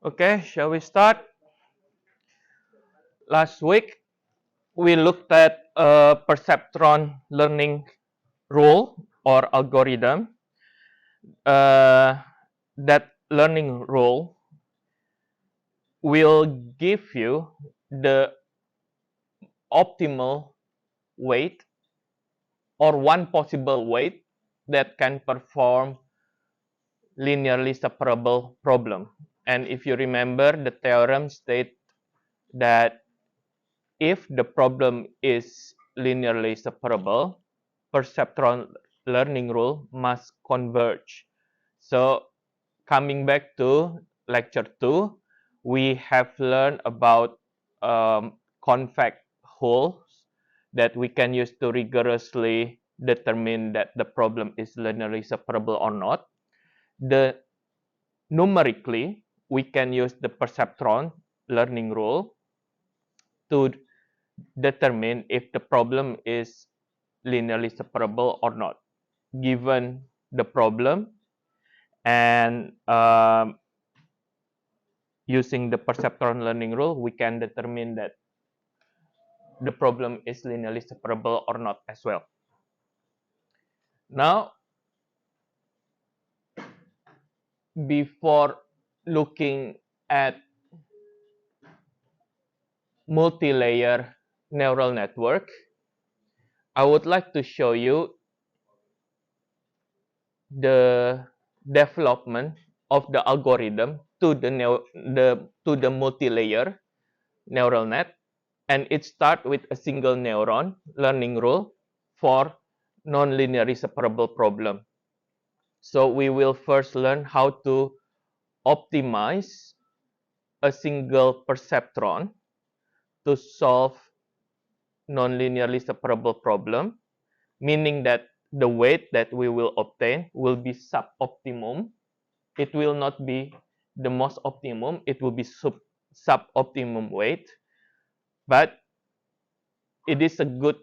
Okay, shall we start? Last week, we looked at a perceptron learning rule or algorithm. That learning rule will give you the optimal weight or one possible weight that can perform linearly separable problem. And if you remember, the theorem states that if the problem is linearly separable, perceptron learning rule must converge. So coming back to lecture 2, we have learned about convex holes that we can use to rigorously determine that the problem is linearly separable or not. The numerically, we can use the perceptron learning rule to determine if the problem is linearly separable or not. Given the problem and using the perceptron learning rule, we can determine that the problem is linearly separable or not as well. Now, before looking at multi-layer neural network, I would like to show you the development of the algorithm to the multi-layer neural net, and it starts with a single neuron learning rule for non-linearly separable problem. So we will first learn how to optimize a single perceptron to solve non-linearly separable problem, meaning that the weight that we will obtain will be suboptimum. It will not be the most optimum, it will be suboptimum weight, but it is a good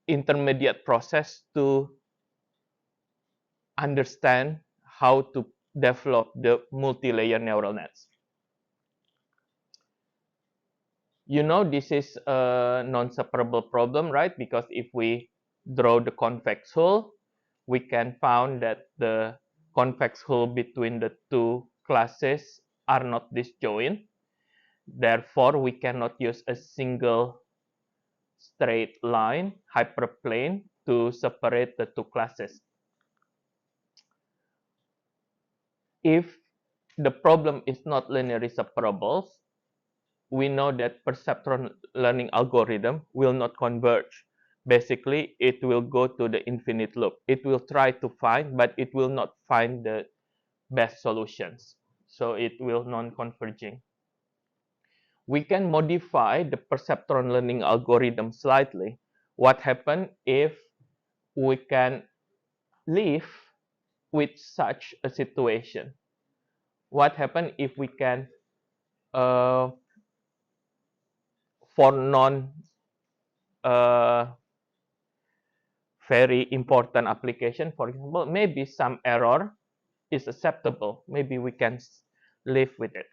intermediate process to understand how to develop the multi-layer neural nets. You know this is a non-separable problem, right? Because if we draw the convex hull, we can find that the convex hull between the two classes are not disjoint. Therefore, we cannot use a single straight line hyperplane to separate the two classes. If the problem is not linearly separable, we know that perceptron learning algorithm will not converge. Basically, it will go to the infinite loop. It will try to find, but it will not find the best solutions. So it will non-converging. We can modify the perceptron learning algorithm slightly. What happens if we can live with such a situation? What happens if we can, for non very important application, for example, maybe some error is acceptable. Maybe we can live with it.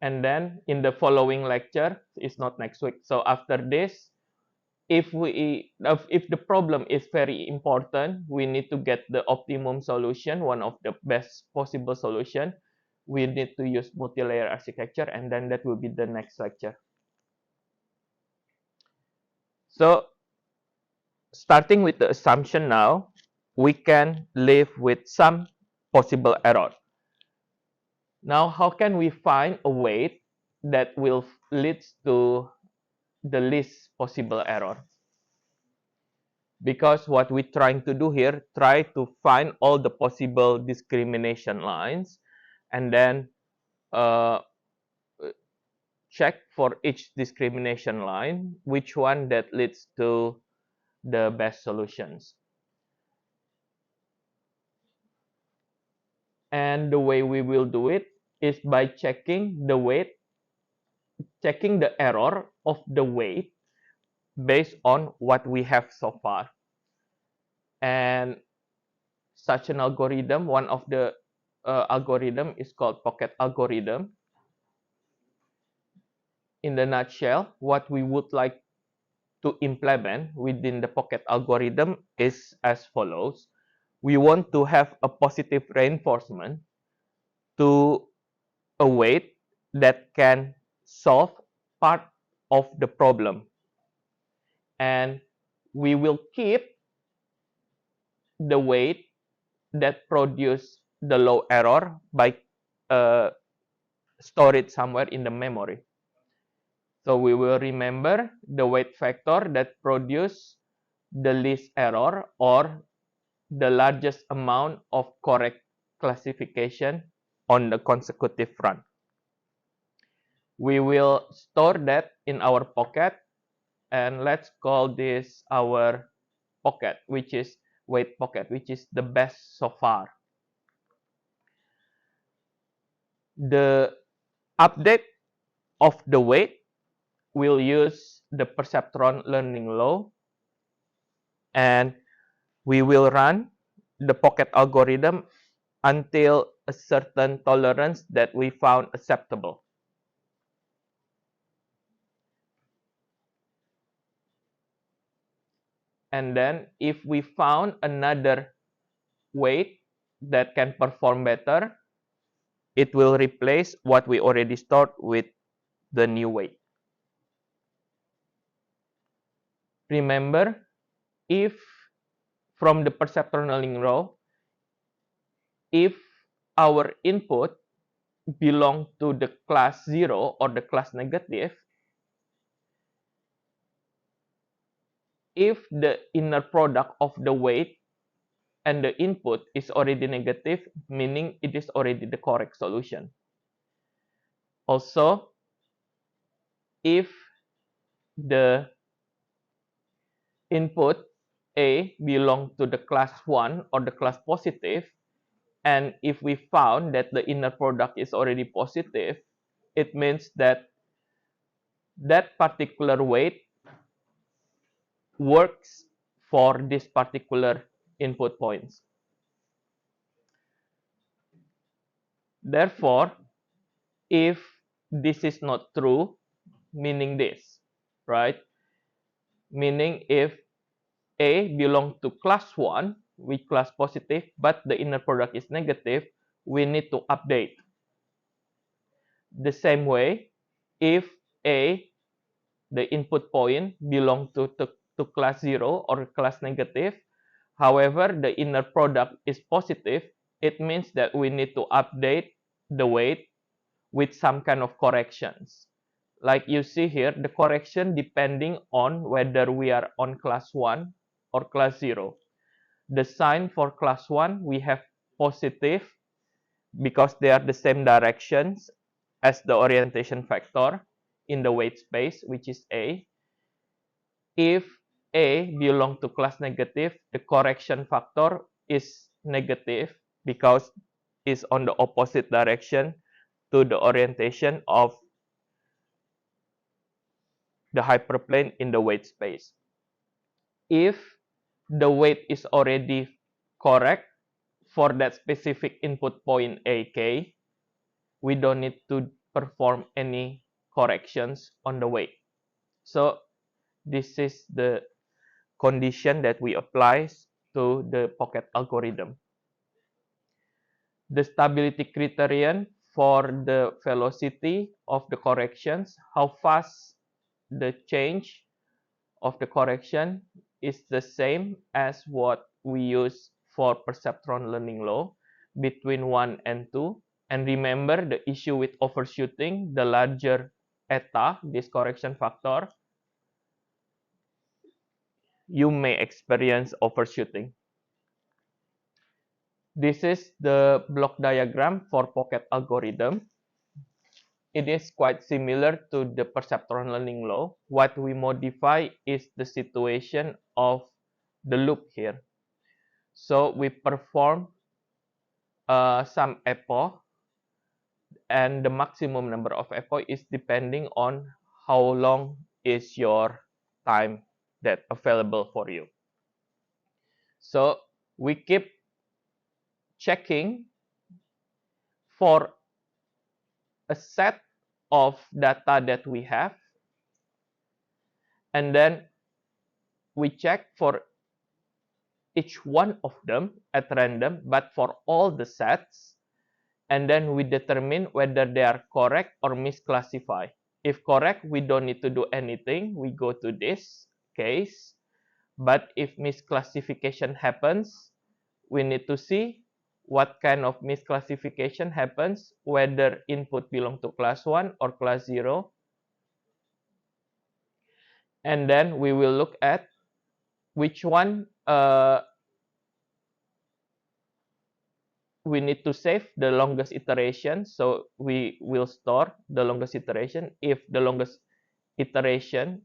And then in the following lecture, it's not next week. So after this, if the problem is very important, we need to get the optimum solution, one of the best possible solution. We need to use multi-layer architecture, and then that will be the next lecture. So starting with the assumption now, we can live with some possible error. Now, how can we find a weight that will lead to the least possible error? Because what we're trying to do here, try to find all the possible discrimination lines, and then check for each discrimination line, which one that leads to the best solutions. And the way we will do it is by checking the weight, checking the error of the weight based on what we have so far. And such an algorithm, one of the algorithm is called pocket algorithm. In the nutshell, what we would like to implement within the pocket algorithm is as follows. We want to have a positive reinforcement to a weight that can solve part of the problem. And we will keep the weight that produce the low error by store it somewhere in the memory. So we will remember the weight factor that produce the least error or the largest amount of correct classification on the consecutive run. We will store that in our pocket, and let's call this our pocket, which is weight pocket, which is the best so far. The update of the weight will use the perceptron learning law, and we will run the pocket algorithm until a certain tolerance that we found acceptable. And then if we found another weight that can perform better, it will replace what we already stored with the new weight. Remember, if from the perceptron learning law, if our input belong to the class 0 or the class negative, if the inner product of the weight and the input is already negative, meaning it is already the correct solution. Also, if the input A belong to the class 1 or the class positive, and if we found that the inner product is already positive, it means that that particular weight works for this particular input points. Therefore, if this is not true, meaning this, right? Meaning if A belong to class 1, with class positive, but the inner product is negative, we need to update. The same way, if A, the input point, belong to class 0 or class negative, however, the inner product is positive, it means that we need to update the weight with some kind of corrections. Like you see here, the correction depending on whether we are on class 1 or class 0. The sign for class 1, we have positive because they are the same directions as the orientation factor in the weight space, which is A. If A belong to class negative, the correction factor is negative because it's on the opposite direction to the orientation of the hyperplane in the weight space. If the weight is already correct for that specific input point AK, we don't need to perform any corrections on the weight. So this is the condition that we apply to the pocket algorithm. The stability criterion for the velocity of the corrections, how fast the change of the correction is the same as what we use for perceptron learning law between 1 and 2. And remember the issue with overshooting, the larger eta, this correction factor, you may experience overshooting. This is the block diagram for pocket algorithm. It is quite similar to the perceptron learning law. What we modify is the situation of the loop here. So we perform some epoch, and the maximum number of epoch is depending on how long is your time that available for you. So we keep checking for a set of data that we have, and then we check for each one of them at random, but for all the sets, and then we determine whether they are correct or misclassified. If correct, we don't need to do anything. We go to this case. But if misclassification happens, we need to see what kind of misclassification happens, whether input belong to class 1 or class 0. And then we will look at which one we need to save the longest iteration. So we will store the longest iteration. If the longest iteration,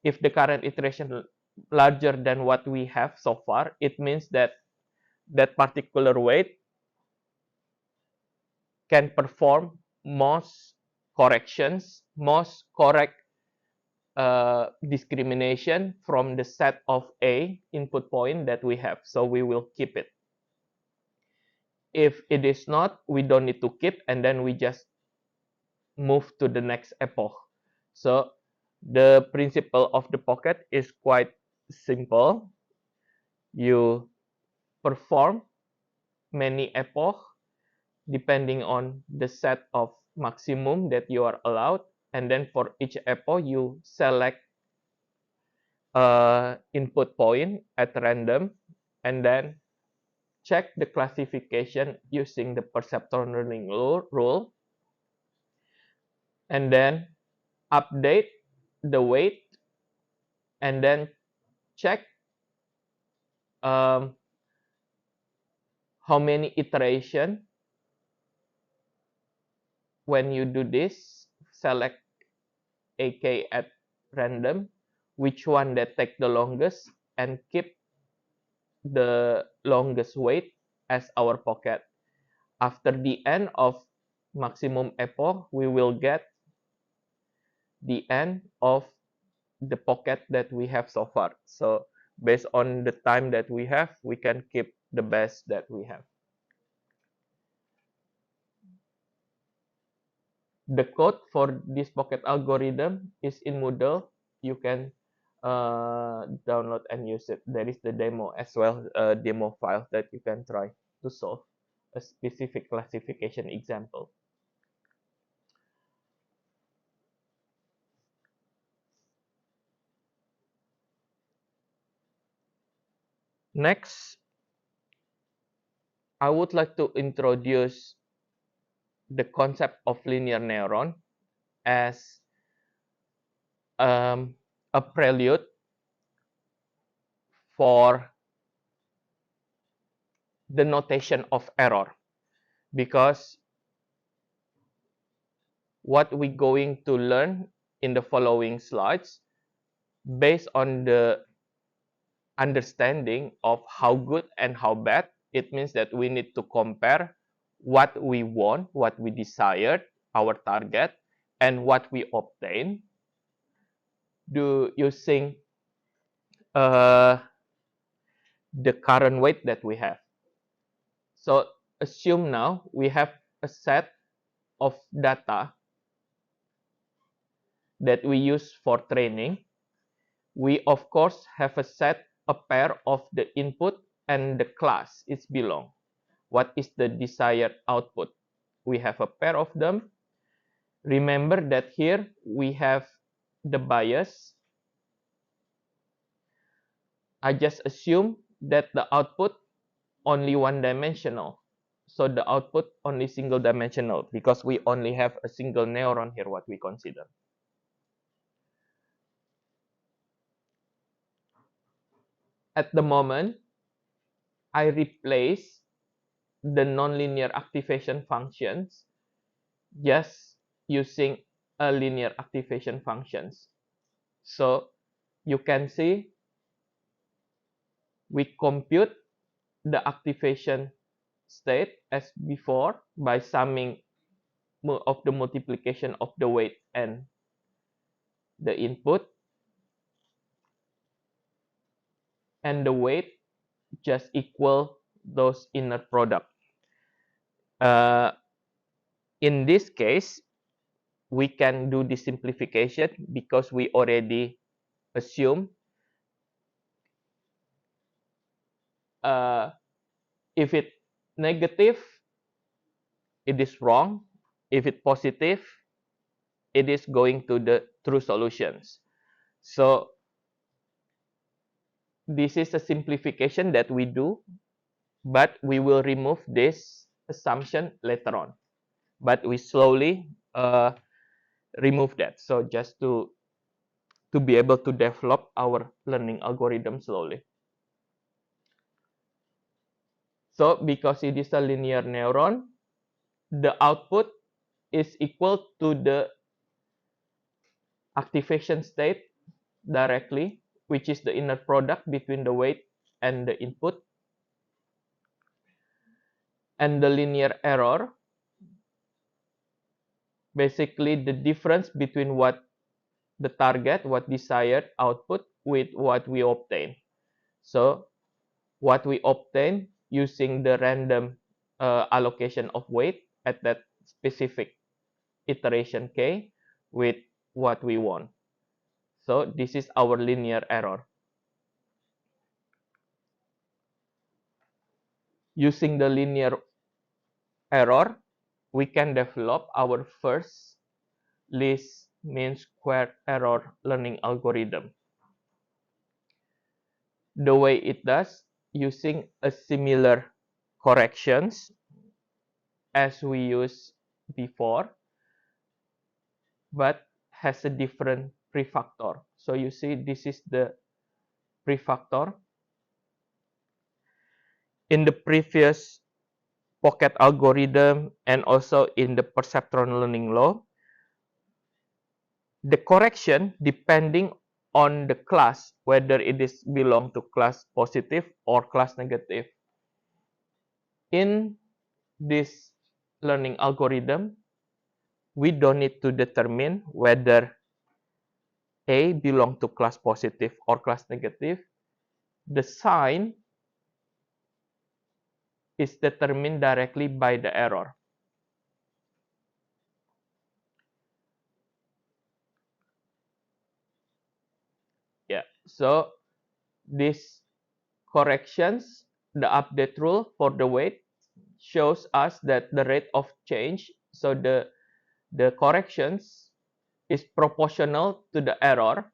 if the current iteration larger than what we have so far, it means that that particular weight can perform most corrections, most correct discrimination from the set of A input point that we have. So we will keep it. If it is not, we don't need to keep, and then we just move to the next epoch. So the principle of the pocket is quite simple. You perform many epoch depending on the set of maximum that you are allowed, and then for each epoch you select input point at random, and then check the classification using the perceptron learning rule, and then update the weight, and then check how many iteration. When you do this, select AK at random, which one that take the longest, and keep the longest weight as our pocket. After the end of maximum epoch, we will get the end of the pocket that we have so far. So based on the time that we have, we can keep the best that we have. The code for this pocket algorithm is in Moodle. You can download and use it. There is the demo as well, demo file that you can try to solve a specific classification example. Next, I would like to introduce the concept of linear neuron as a prelude for the notation of error, because what we're going to learn in the following slides, based on the understanding of how good and how bad, it means that we need to compare what we want, what we desired, our target, and what we obtain, using the current weight that we have. So assume now we have a set of data that we use for training. We of course have a pair of the input and the class it belong. What is the desired output? We have a pair of them. Remember that here we have the bias. I just assume that the output only one dimensional. So the output only single dimensional, because we only have a single neuron here, what we consider. At the moment, I replace the nonlinear activation functions just using a linear activation functions. So you can see we compute the activation state as before by summing of the multiplication of the weight and the input, and the weight just equal those inner product. In this case, we can do the simplification because we already assume if it negative, it is wrong. If it positive, it is going to the true solutions. So this is a simplification that we do, but we will remove this assumption later on. But we slowly remove that. So just to be able to develop our learning algorithm slowly. So because it is a linear neuron, the output is equal to the activation state directly, which is the inner product between the weight and the input. And the linear error, basically the difference between what the target, what desired output with what we obtain. So what we obtain using the random allocation of weight at that specific iteration k with what we want. So this is our linear error. Using the linear error, we can develop our first least mean squared error learning algorithm. The way it does, using a similar corrections as we used before, but has a different prefactor. So you see, this is the prefactor. In the previous pocket algorithm and also in the perceptron learning law, the correction depending on the class, whether it is belong to class positive or class negative. In this learning algorithm, we don't need to determine whether A belong to class positive or class negative. The sign is determined directly by the error. Yeah, so these corrections, the update rule for the weight shows us that the rate of change, so the corrections is proportional to the error.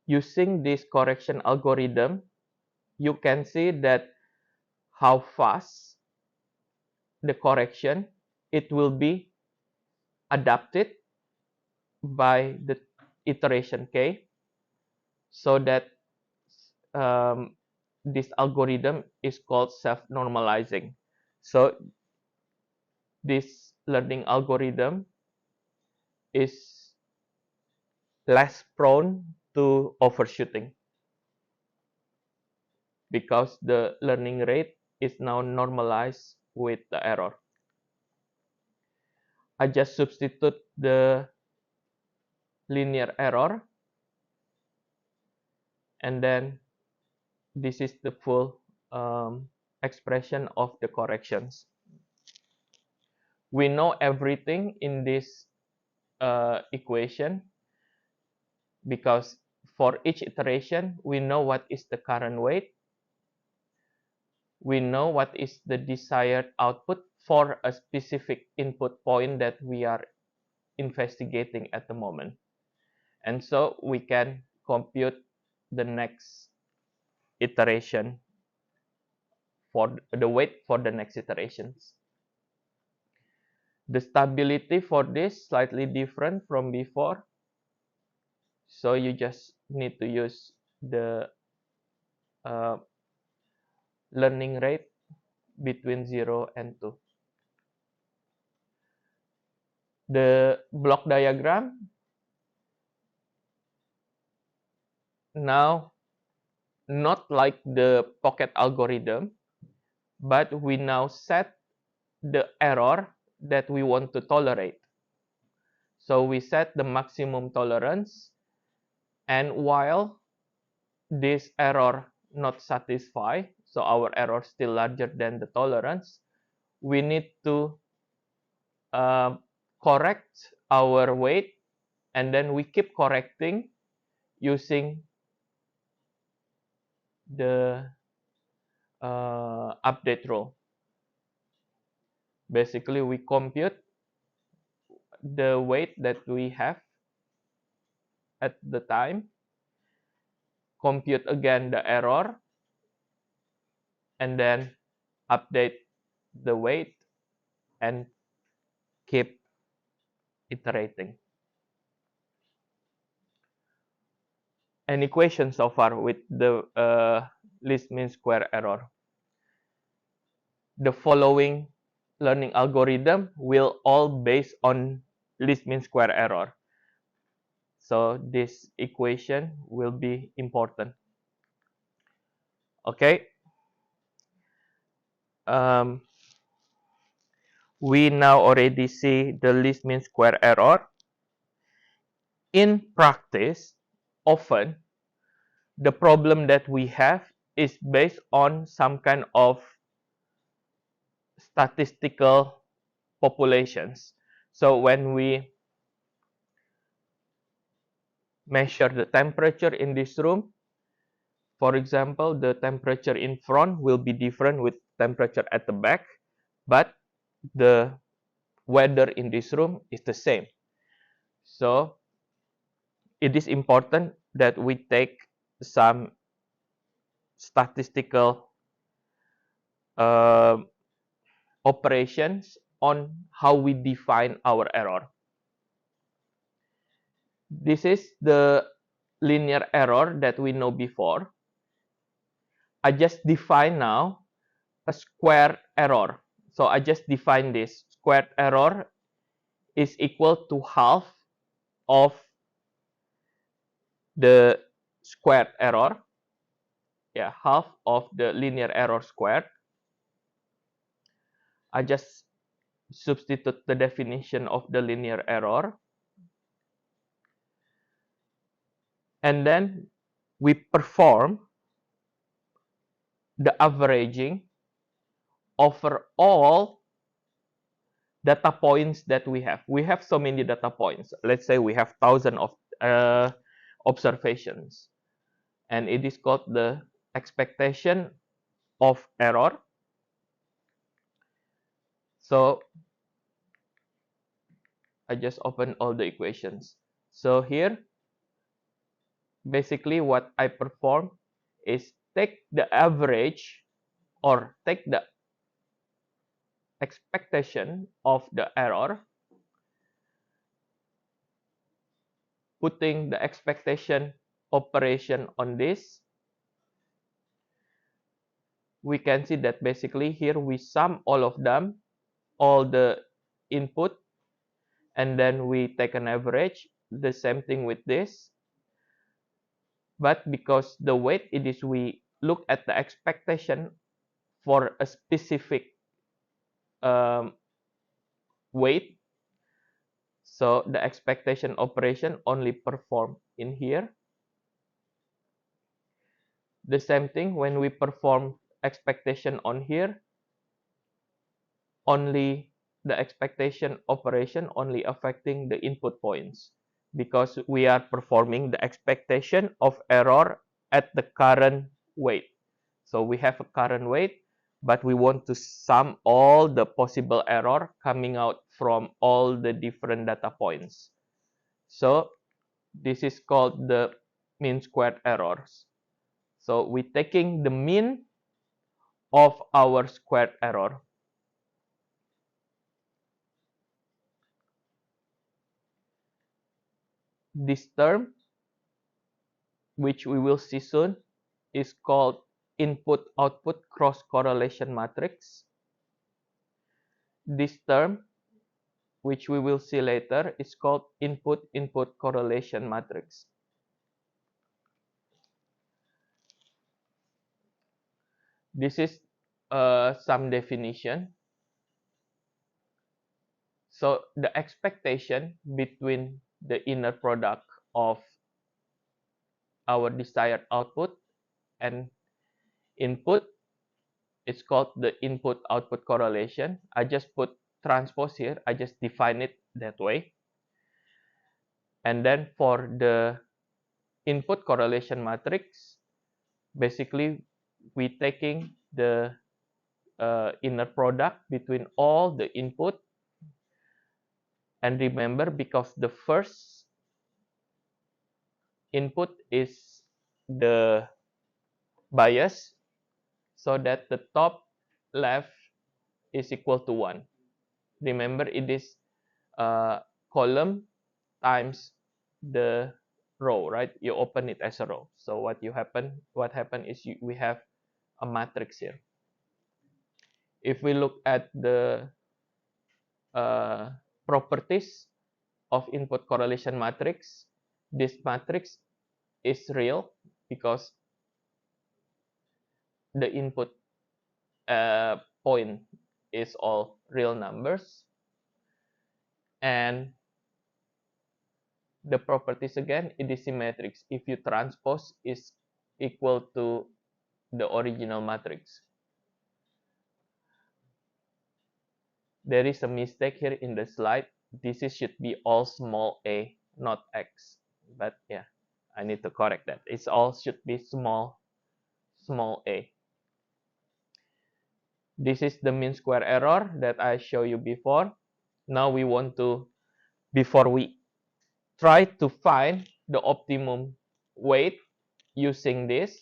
Using this correction algorithm, you can see that how fast the correction it will be adapted by the iteration k, so that this algorithm is called self-normalizing. So this learning algorithm is less prone to overshooting because the learning rate is now normalized with the error. I just substitute the linear error, and then this is the full expression of the corrections. We know everything in this equation because for each iteration, we know what is the current weight. We know what is the desired output for a specific input point that we are investigating at the moment. And so we can compute the next iteration for the weight for the next iterations. The stability for this slightly different from before. So you just need to use the learning rate between 0 and 2. The block diagram now not like the pocket algorithm, but we now set the error that we want to tolerate. So we set the maximum tolerance, and while this error not satisfied, so our error still larger than the tolerance, we need to correct our weight, and then we keep correcting using the update rule. Basically, we compute the weight that we have at the time, compute again the error, and then update the weight and keep iterating. Any questions so far with the least mean square error? The following learning algorithm will all based on least mean square error. So this equation will be important. Okay. We now already see the least mean square error. In practice, often the problem that we have is based on some kind of statistical populations. So when we measure the temperature in this room, for example, the temperature in front will be different with temperature at the back, but the weather in this room is the same. So it is important that we take some statistical operations on how we define our error. This is the linear error that we know before. I just define now a square error. So I just define this squared error is equal to half of the squared error. Yeah, half of the linear error squared. I just substitute the definition of the linear error. And then we perform the averaging over all data points that we have. We have so many data points. Let's say we have thousands of observations. And it is called the expectation of error. So I just open all the equations. So here, basically what I perform is take the average or take the expectation of the error, putting the expectation operation on this. We can see that basically here we sum all of them, all the input, and then we take an average. The same thing with this. But because the weight it is, we look at the expectation for a specific weight. So the expectation operation only perform in here. The same thing when we perform expectation on here, only the expectation operation only affecting the input points, because we are performing the expectation of error at the current weight. So we have a current weight, but we want to sum all the possible error coming out from all the different data points. So this is called the mean squared errors. So we're taking the mean of our squared error. This term, which we will see soon, is called input-output cross-correlation matrix. This term, which we will see later, is called input-input correlation matrix. This is some definition. So the expectation between the inner product of our desired output and input It's called the input-output correlation. I just put transpose here. I just define it that way. And then for the input correlation matrix, basically we taking the inner product between all the input. And remember, because the first input is the bias, so that the top left is equal to 1. Remember, it is column times the row, right? You open it as a row. So what happened is we have a matrix here. If we look at the properties of input correlation matrix, this matrix is real because the input point is all real numbers, and the properties again, it is symmetric if you transpose is equal to the original matrix. There is a mistake here in the slide. Should be all small a, not x. But yeah, I need to correct that. It's all should be small a. This is the mean square error that I showed you before. Now we want to, before we try to find the optimum weight using this,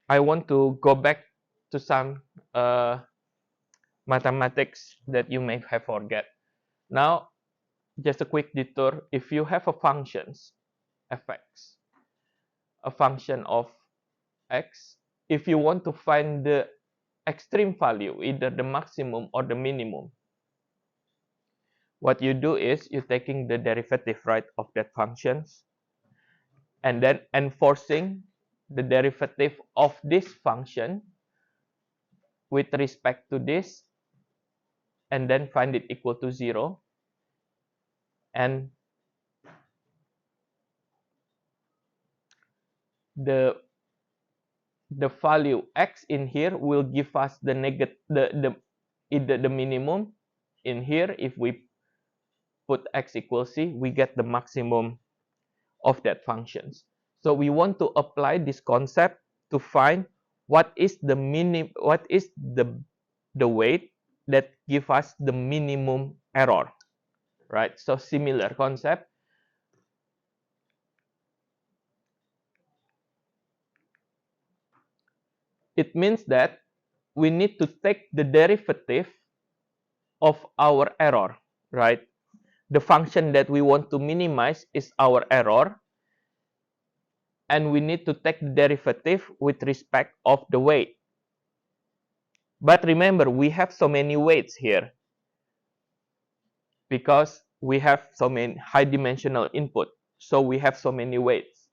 I want to go back to some mathematics that you may have forget. Now, just a quick detour. If you have a functions, fx, a function of x, if you want to find the extreme value, either the maximum or the minimum, what you do is you're taking the derivative, right, of that functions, and then enforcing the derivative of this function with respect to this, and then find it equal to 0. And the value x in here will give us the either the minimum in here. If we put x equals c, we get the maximum of that functions. So we want to apply this concept to find what is the weight that give us the minimum error, right? So similar concept. It means that we need to take the derivative of our error, right? The function that we want to minimize is our error, and we need to take the derivative with respect of the weight. But remember, we have so many weights here because we have so many high dimensional input, so we have so many weights.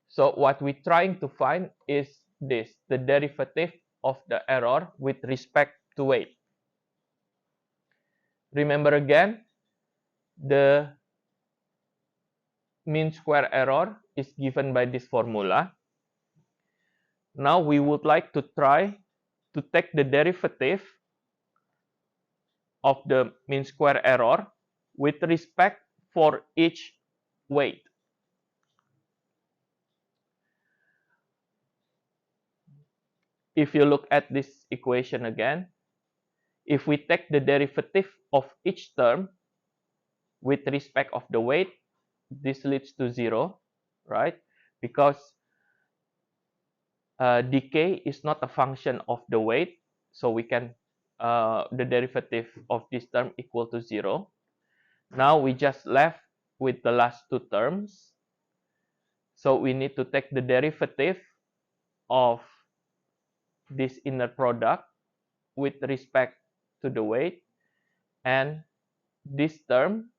So what we're trying to find is this, the derivative of the error with respect to weight. Remember again, the mean square error is given by this formula. Now we would like to try to take the derivative of the mean square error with respect for each weight. If you look at this equation again, if we take the derivative of each term with respect of the weight, this leads to 0, right? Because decay is not a function of the weight, so we can the derivative of this term equal to 0. Now we just left with the last two terms, so we need to take the derivative of this inner product with respect to the weight, and this term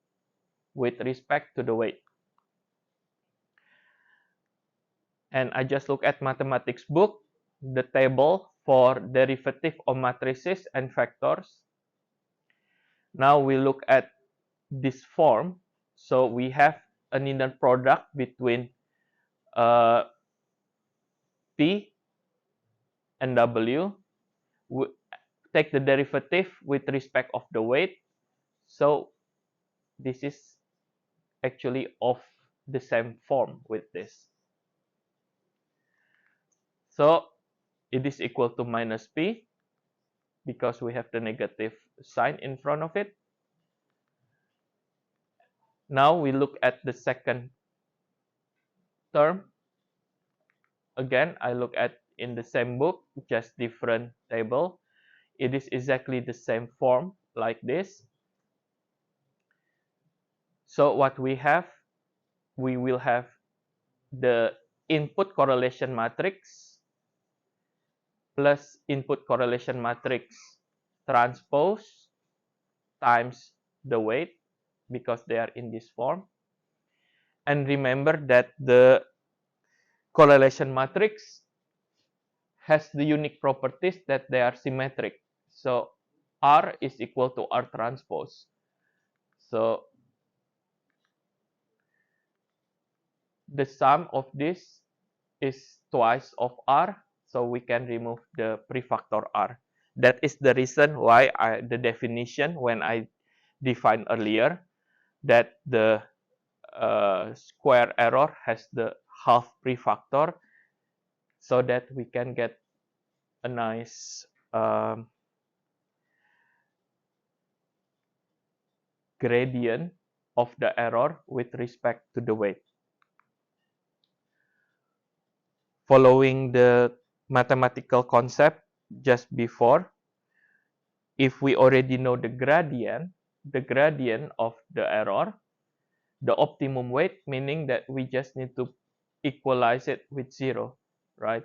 with respect to the weight. And I just look at mathematics book, the table for derivative of matrices and vectors. Now we look at this form. So we have an inner product between P and W, take the derivative with respect of the weight. So this is actually of the same form with this. So it is equal to minus P because we have the negative sign in front of it. Now we look at the second term. Again, I look at in the same book, just different table. It is exactly the same form like this. So what we have, we will have the input correlation matrix plus input correlation matrix transpose times the weight because they are in this form. And remember that the correlation matrix has the unique properties that they are symmetric. So R is equal to R transpose. So the sum of this is twice of R, so we can remove the prefactor R. That is the reason why the definition when I defined earlier that the square error has the half prefactor, so that we can get a nice gradient of the error with respect to the weight. Following the mathematical concept just before, if we already know the gradient of the error, the optimum weight, meaning that we just need to equalize it with 0, right?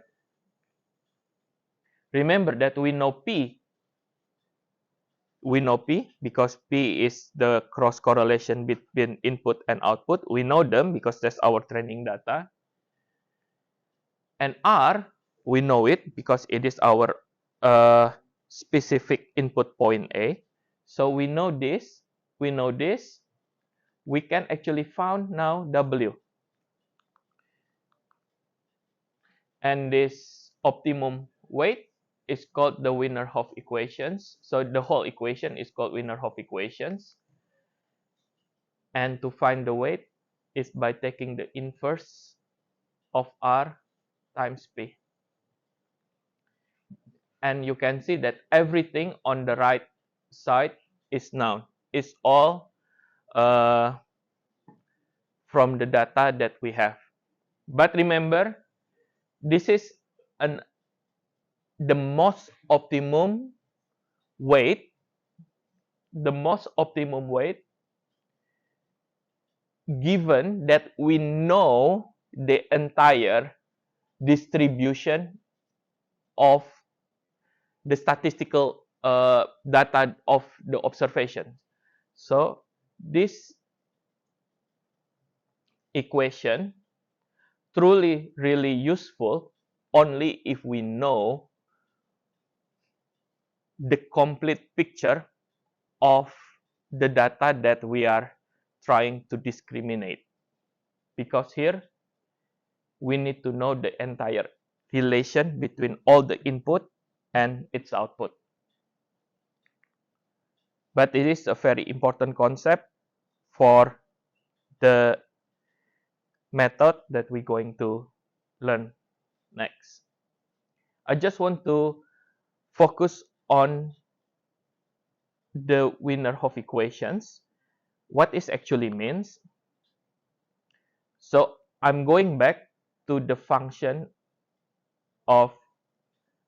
Remember that we know P. We know P because P is the cross correlation between input and output. We know them because that's our training data. And R, we know it because it is our specific input point A. So we know this. We know this. We can actually find now W. And this optimum weight is called the Wiener-Hopf equations. So the whole equation is called Wiener-Hopf equations. And to find the weight is by taking the inverse of R times P. And you can see that everything on the right side is known. It's all from the data that we have. But remember, this is the most optimum weight, given that we know the entire distribution of the statistical data of the observation. So this equation truly really useful only if we know the complete picture of the data that we are trying to discriminate. Because here we need to know the entire relation between all the input and its output. But it is a very important concept for the method that we're going to learn next. I just want to focus on the Wiener-Hopf equations, what it actually means. So I'm going back to the function of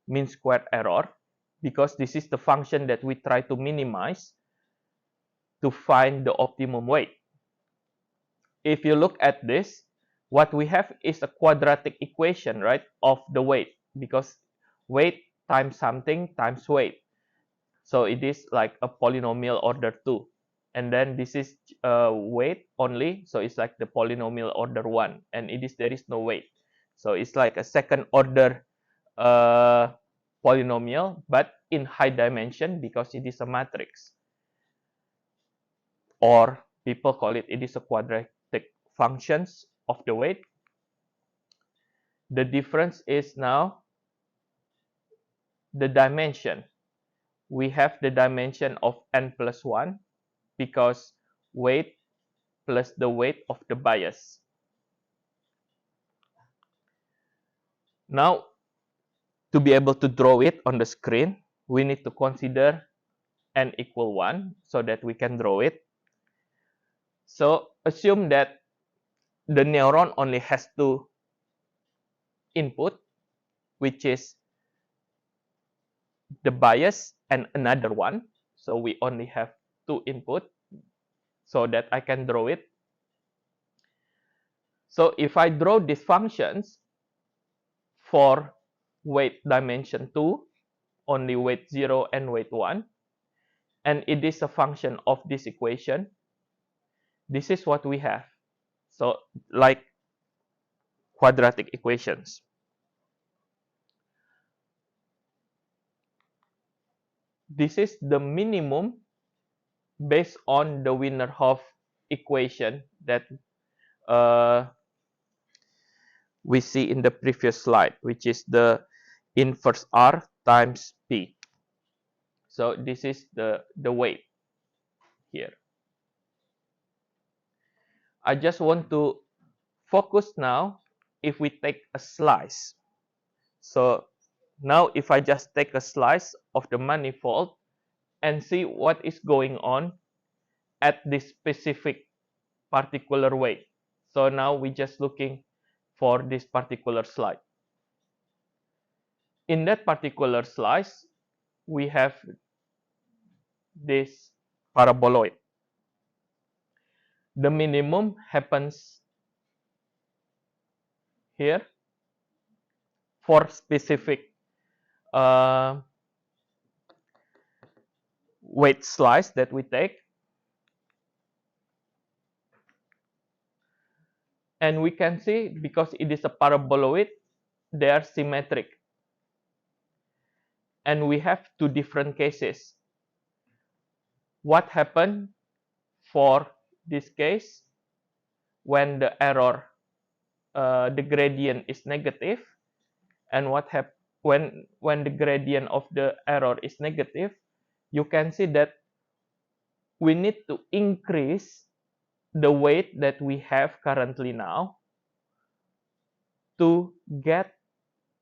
mean square error because this is the function that we try to minimize to find the optimum weight. If you look at this, what we have is a quadratic equation, right, of the weight because weight times something times weight. So it is like a polynomial order 2. And then this is weight only, so it's like the polynomial order 1. And there is no weight. So it's like a second order polynomial, but in high dimension because it is a matrix. Or people call it is a quadratic functions of the weight. The difference is now the dimension. We have the dimension of n plus 1 because weight plus the weight of the bias. Now, to be able to draw it on the screen, we need to consider n equal 1 so that we can draw it. So, assume that the neuron only has two input, which is the bias and another one. So, we only have two input so that I can draw it. So, if I draw these functions for weight dimension 2, only weight 0 and weight 1, and it is a function of this equation, this is what we have. So, like quadratic equations. This is the minimum based on the Wiener-Hopf equation that we see in the previous slide, which is the inverse R times P. So this is the weight here. I just want to focus now if we take a slice. So now if I just take a slice of the manifold and see what is going on at this specific particular weight. So now we're just looking for this particular slide. In that particular slice, we have this paraboloid. The minimum happens here for specific weight slice that we take. And we can see, because it is a paraboloid, they are symmetric. And we have two different cases. What happened for this case when the error, the gradient is negative, and what happens when the gradient of the error is negative? You can see that we need to increase the weight that we have currently now to get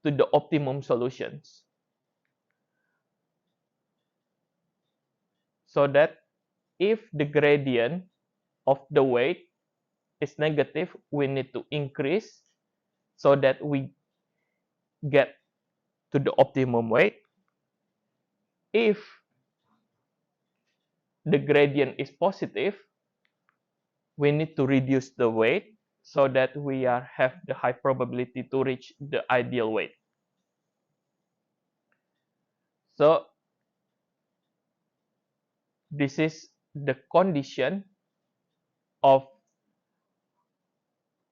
to the optimum solutions. So that if the gradient of the weight is negative, we need to increase so that we get to the optimum weight. If the gradient is positive, we need to reduce the weight so that we have the high probability to reach the ideal weight. So this is the condition of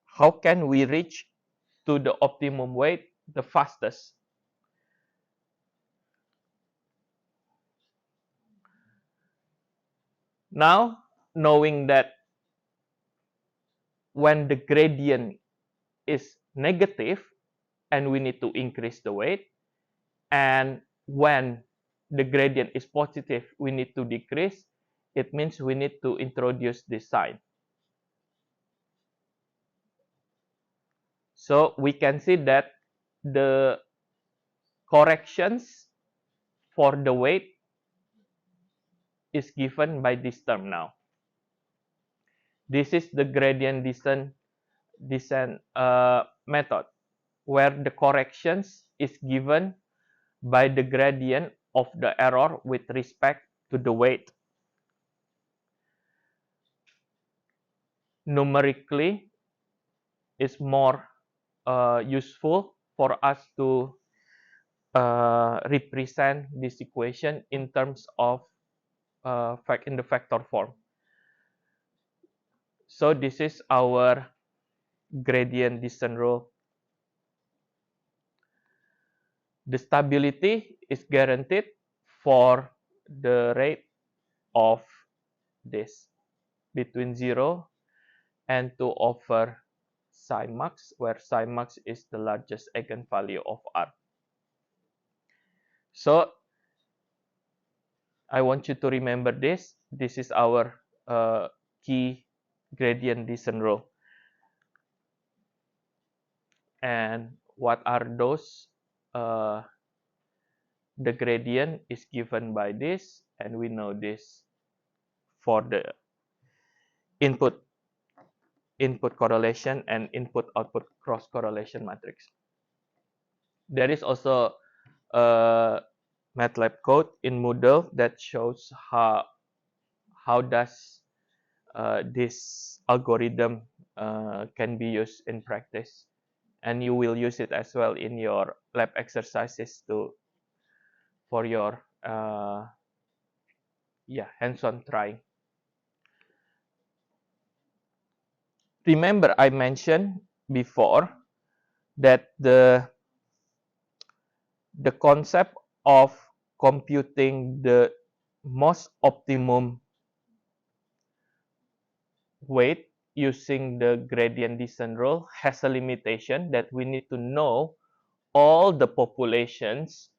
how can we reach to the optimum weight the fastest. Now, knowing that when the gradient is negative and we need to increase the weight, and when the gradient is positive, we need to decrease, it means we need to introduce this sign. So we can see that the corrections for the weight is given by this term now. This is the gradient descent method, where the corrections is given by the gradient of the error with respect to the weight. Numerically, is more useful for us to represent this equation in terms of in the factor form. So this is our gradient descent rule. The stability is guaranteed for the rate of this between 0 and 2/6. psi max, where psi max is the largest eigenvalue of R. So I want you to remember this. This is our key gradient descent rule. And what are those? The gradient is given by this, and we know this for the input correlation and input output cross correlation matrix. There is also a MATLAB code in Moodle that shows how does this algorithm can be used in practice, and you will use it as well in your lab exercises for your hands-on trying. Remember, I mentioned before that the concept of computing the most optimum weight using the gradient descent rule has a limitation, that we need to know all the populations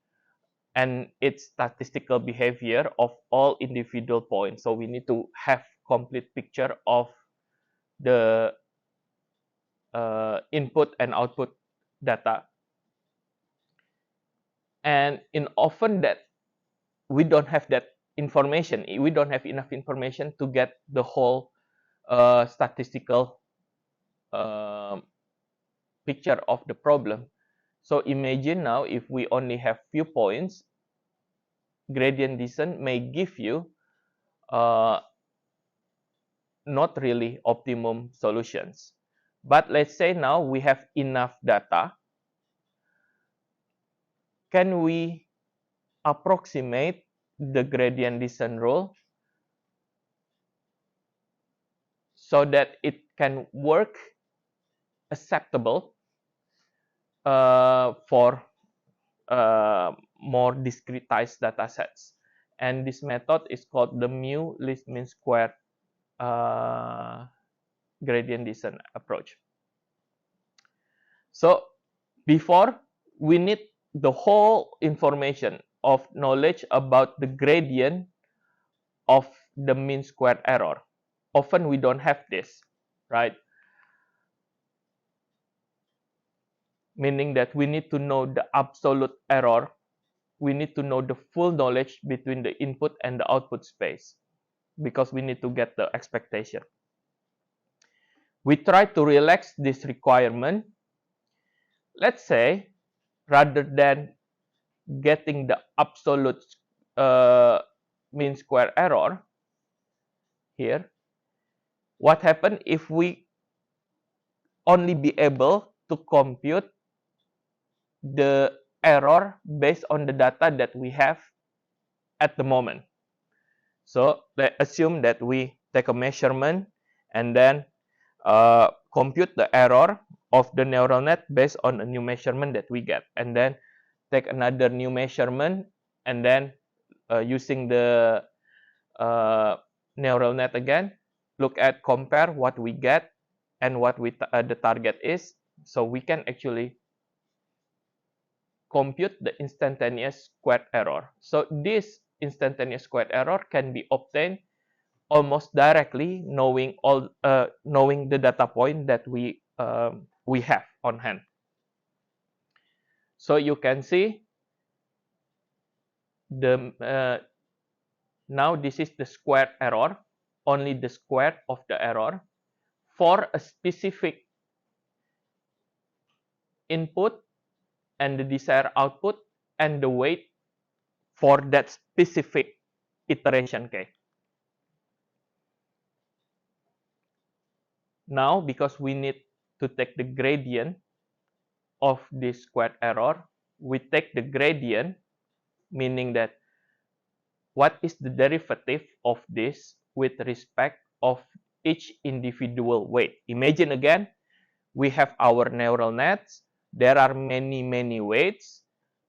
and its statistical behavior of all individual points. So we need to have complete picture of the input and output data. And in often that we don't have that information, we don't have enough information to get the whole statistical picture of the problem. So imagine now, if we only have few points, gradient descent may give you not really optimum solutions. But let's say now we have enough data. Can we approximate the gradient descent rule so that it can work acceptable for more discretized data sets? And this method is called the mu least mean squared gradient descent approach. So before, we need the whole information of knowledge about the gradient of the mean squared error. Often we don't have this, right? Meaning that we need to know the absolute error. We need to know the full knowledge between the input and the output space, because we need to get the expectation. We try to relax this requirement. Let's say, rather than getting the absolute mean square error here, what happens if we only be able to compute the error based on the data that we have at the moment? So let's assume that we take a measurement and then compute the error of the neural net based on a new measurement that we get, and then take another new measurement, and then using the neural net again, compare what we get and what the target is, so we can actually compute the instantaneous squared error. So this instantaneous squared error can be obtained almost directly, knowing the data point that we have on hand. So you can see now this is the squared error, only the square of the error for a specific input and the desired output and the weight for that specific iteration k. Now, because we need to take the gradient of this squared error, we take the gradient, meaning that what is the derivative of this with respect of each individual weight. Imagine again, we have our neural nets. There are many weights.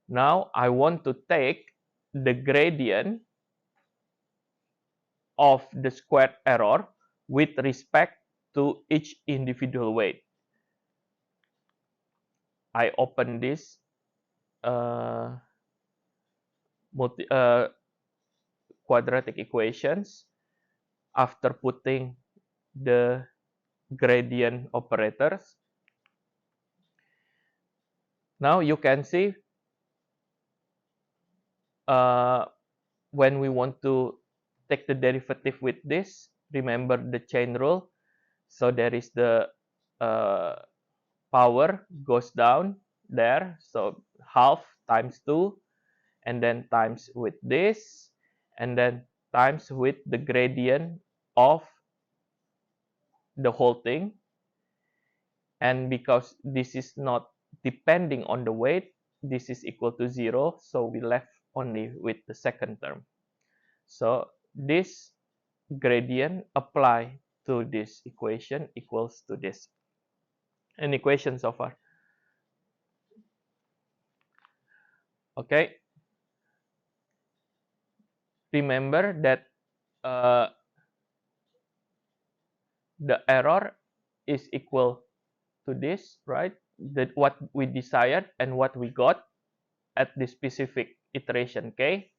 Now I want to take the gradient of the squared error with respect to each individual weight. I open this quadratic equations after putting the gradient operators. Now you can see when we want to take the derivative with this, remember the chain rule. So there is the power goes down there. So half times 2, and then times with this, and then times with the gradient of the whole thing. And because this is not depending on the weight, this is equal to 0, so we left only with the second term. So this gradient apply to this equation equals to this. An equation so far. Okay. Remember that the error is equal to this, right? That what we desired and what we got at the specific iteration k.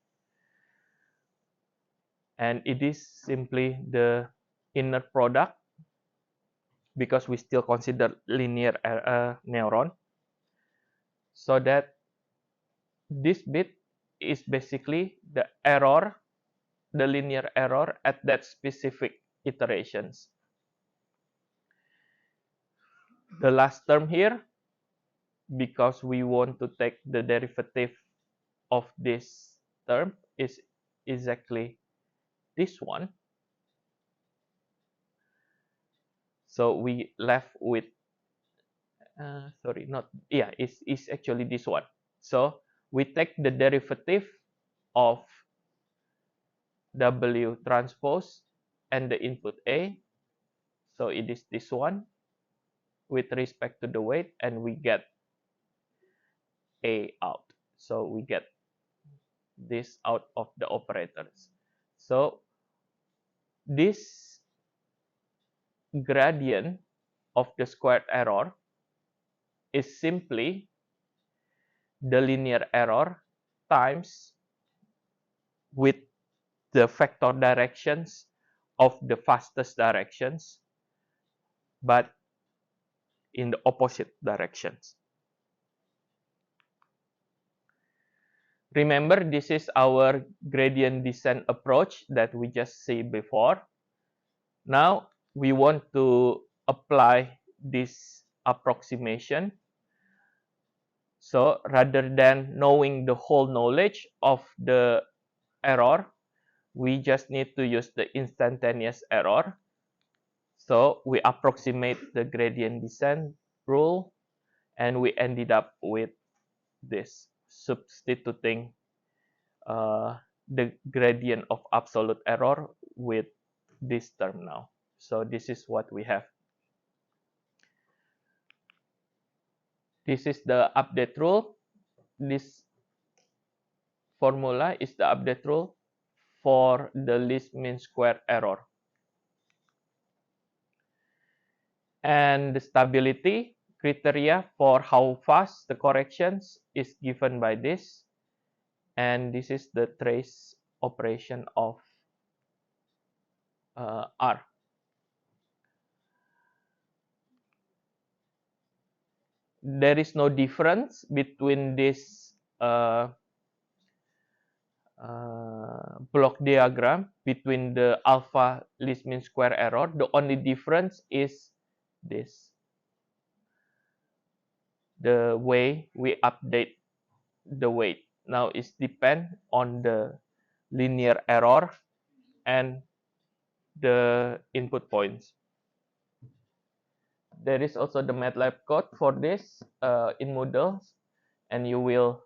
And it is simply the inner product because we still consider linear neuron. So that this bit is basically the error, the linear error at that specific iterations. The last term here, because we want to take the derivative of this term, is exactly this one. So we left with, it's actually this one. So we take the derivative of W transpose and the input A. So it is this one with respect to the weight, and we get A out. So we get this out of the operators. So this gradient of the squared error is simply the linear error times with the vector directions of the fastest directions, but in the opposite directions. Remember, this is our gradient descent approach that we just see before. Now, we want to apply this approximation. So, rather than knowing the whole knowledge of the error, we just need to use the instantaneous error. So, we approximate the gradient descent rule, and we ended up with this, substituting the gradient of absolute error with this term now. So this is what we have. This is the update rule. This formula is the update rule for the least mean square error. And the stability criteria for how fast the corrections is given by this. And this is the trace operation of R. There is no difference between this block diagram between the alpha least mean square error. The only difference is this, the way we update the weight. Now it depends on the linear error and the input points. There is also the MATLAB code for this in Moodle, and you will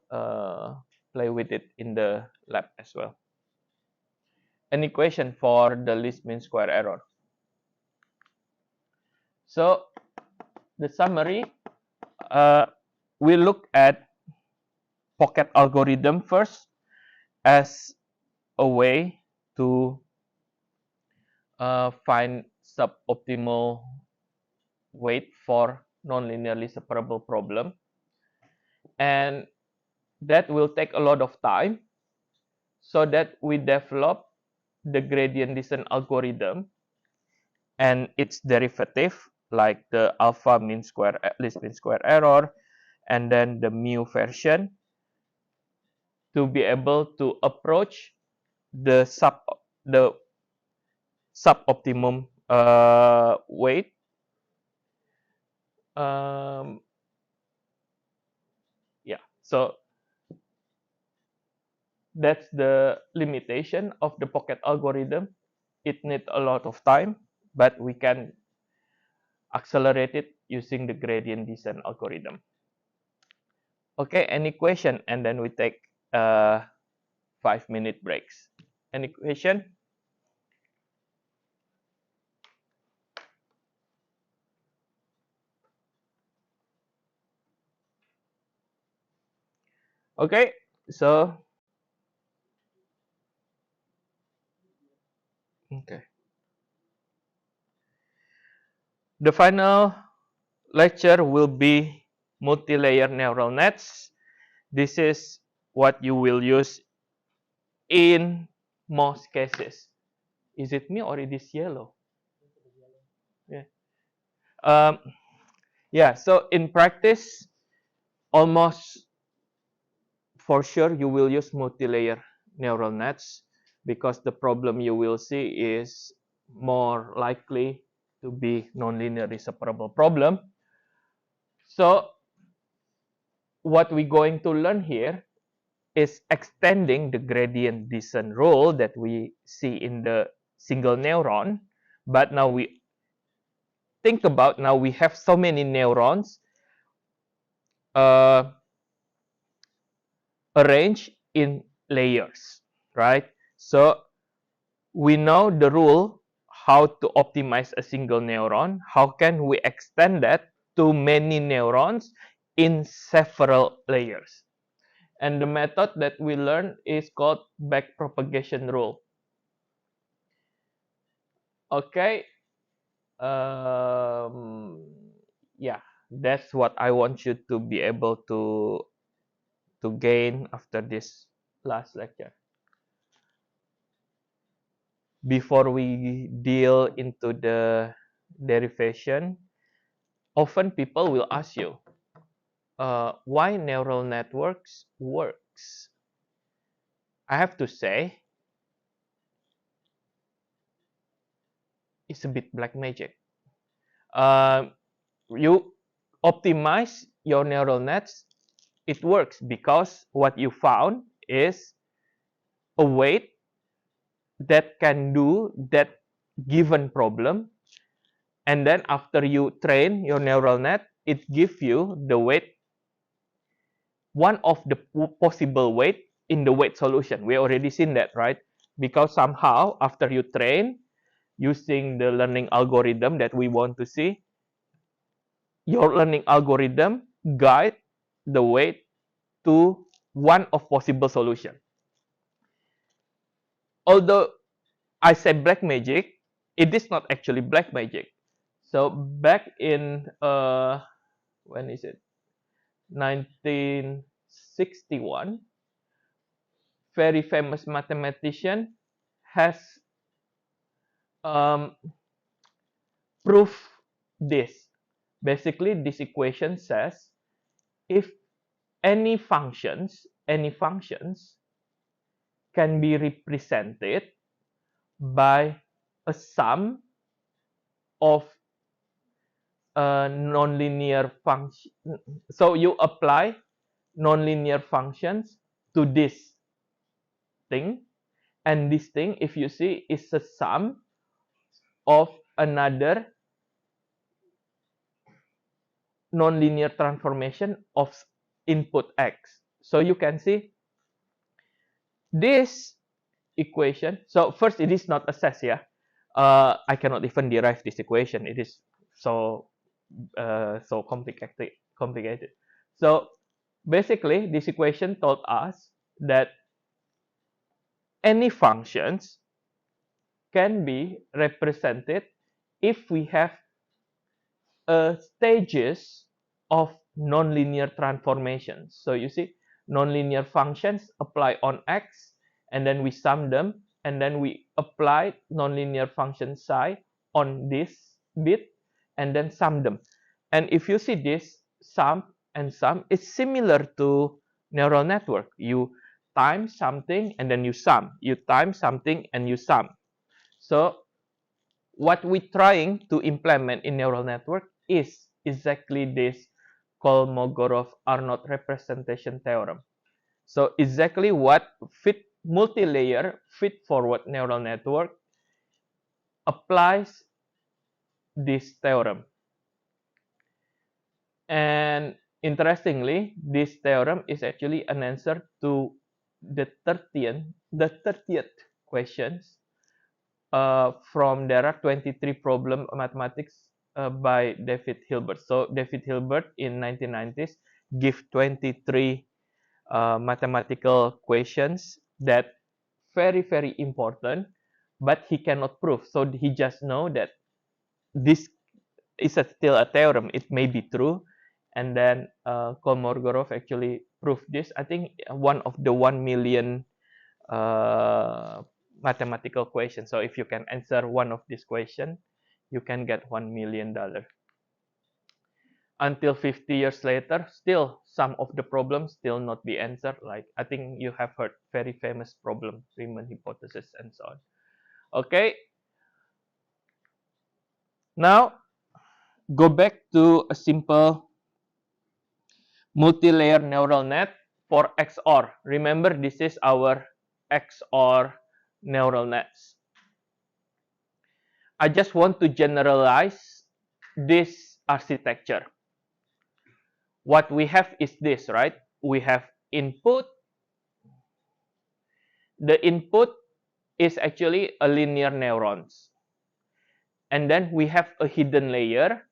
play with it in the lab as well. An equation for the least mean square error. So the summary, we look at pocket algorithm first as a way to find suboptimal weight for non-linearly separable problem. and that will take a lot of time, so that we develop the gradient descent algorithm and its derivative, like the alpha mean square least mean square error, and then the mu version, to be able to approach the suboptimum weight. Yeah, so that's the limitation of the pocket algorithm. It needs a lot of time, but we can accelerate it using the gradient descent algorithm. Okay, any question? And then we take 5-minute breaks. Any question? Okay, so okay. The final lecture will be multi-layer neural nets. This is what you will use in most cases. Is it me or it is yellow? Yeah. Um, yeah, so in practice, almost for sure you will use multi-layer neural nets, because the problem you will see is more likely to be nonlinearly separable problem. So what we're going to learn here is extending the gradient descent rule that we see in the single neuron. But now we think about, now we have so many neurons uh, arranged in layers, right? So we know the rule how to optimize a single neuron. How can we extend that to many neurons in several layers? And the method that we learn is called backpropagation rule. Okay, yeah, that's what I want you to be able to gain after this last lecture. Before we deal into the derivation, often people will ask you, why neural networks works. I have to say, it's a bit black magic. You optimize your neural nets, it works because what you found is a weight that can do that given problem, and then after you train your neural net, it gives you the weight, one of the possible weight in the weight solution. We already seen that, right? Because somehow after you train using the learning algorithm that we want to see, your learning algorithm guide the weight to one of possible solution. Although I say black magic, it is not actually black magic. So back in when is it? 1961, very famous mathematician has um, proved this. Basically, this equation says if any functions can be represented by a sum of nonlinear function. So you apply nonlinear functions to this thing, and this thing, if you see, is a sum of another nonlinear transformation of input x. So you can see this equation. So first, it is not assessed, yeah. I cannot even derive this equation. It is so so complicated. So basically, this equation told us that any functions can be represented if we have stages of nonlinear transformations. So you see, nonlinear functions apply on x, and then we sum them, and then we apply nonlinear function psi on this bit, and then sum them. And if you see this sum and sum, it's similar to neural network. You times something and then you sum. You times something and you sum. So what we're trying to implement in neural network is exactly this Kolmogorov-Arnold representation theorem. So exactly what fit multi-layer feed-forward neural network applies this theorem. And interestingly, this theorem is actually an answer to the 30th questions from there are 23 problem mathematics by David Hilbert. So David Hilbert in 1990s give 23 mathematical questions that very important, but he cannot prove. So he just know that this is still a theorem. It may be true, and then Kolmogorov actually proved this. I think one of the 1 million mathematical question. So if you can answer one of these questions, you can get $1 million. Until 50 years later, still some of the problems still not be answered. Like I think you have heard very famous problem, Riemann hypothesis, and so on. Okay. Now go back to a simple multi-layer neural net for XOR. Remember, this is our XOR neural nets. I just want to generalize this architecture. What we have is this, right? We have input. The input is actually a linear neurons. And then we have a hidden layer.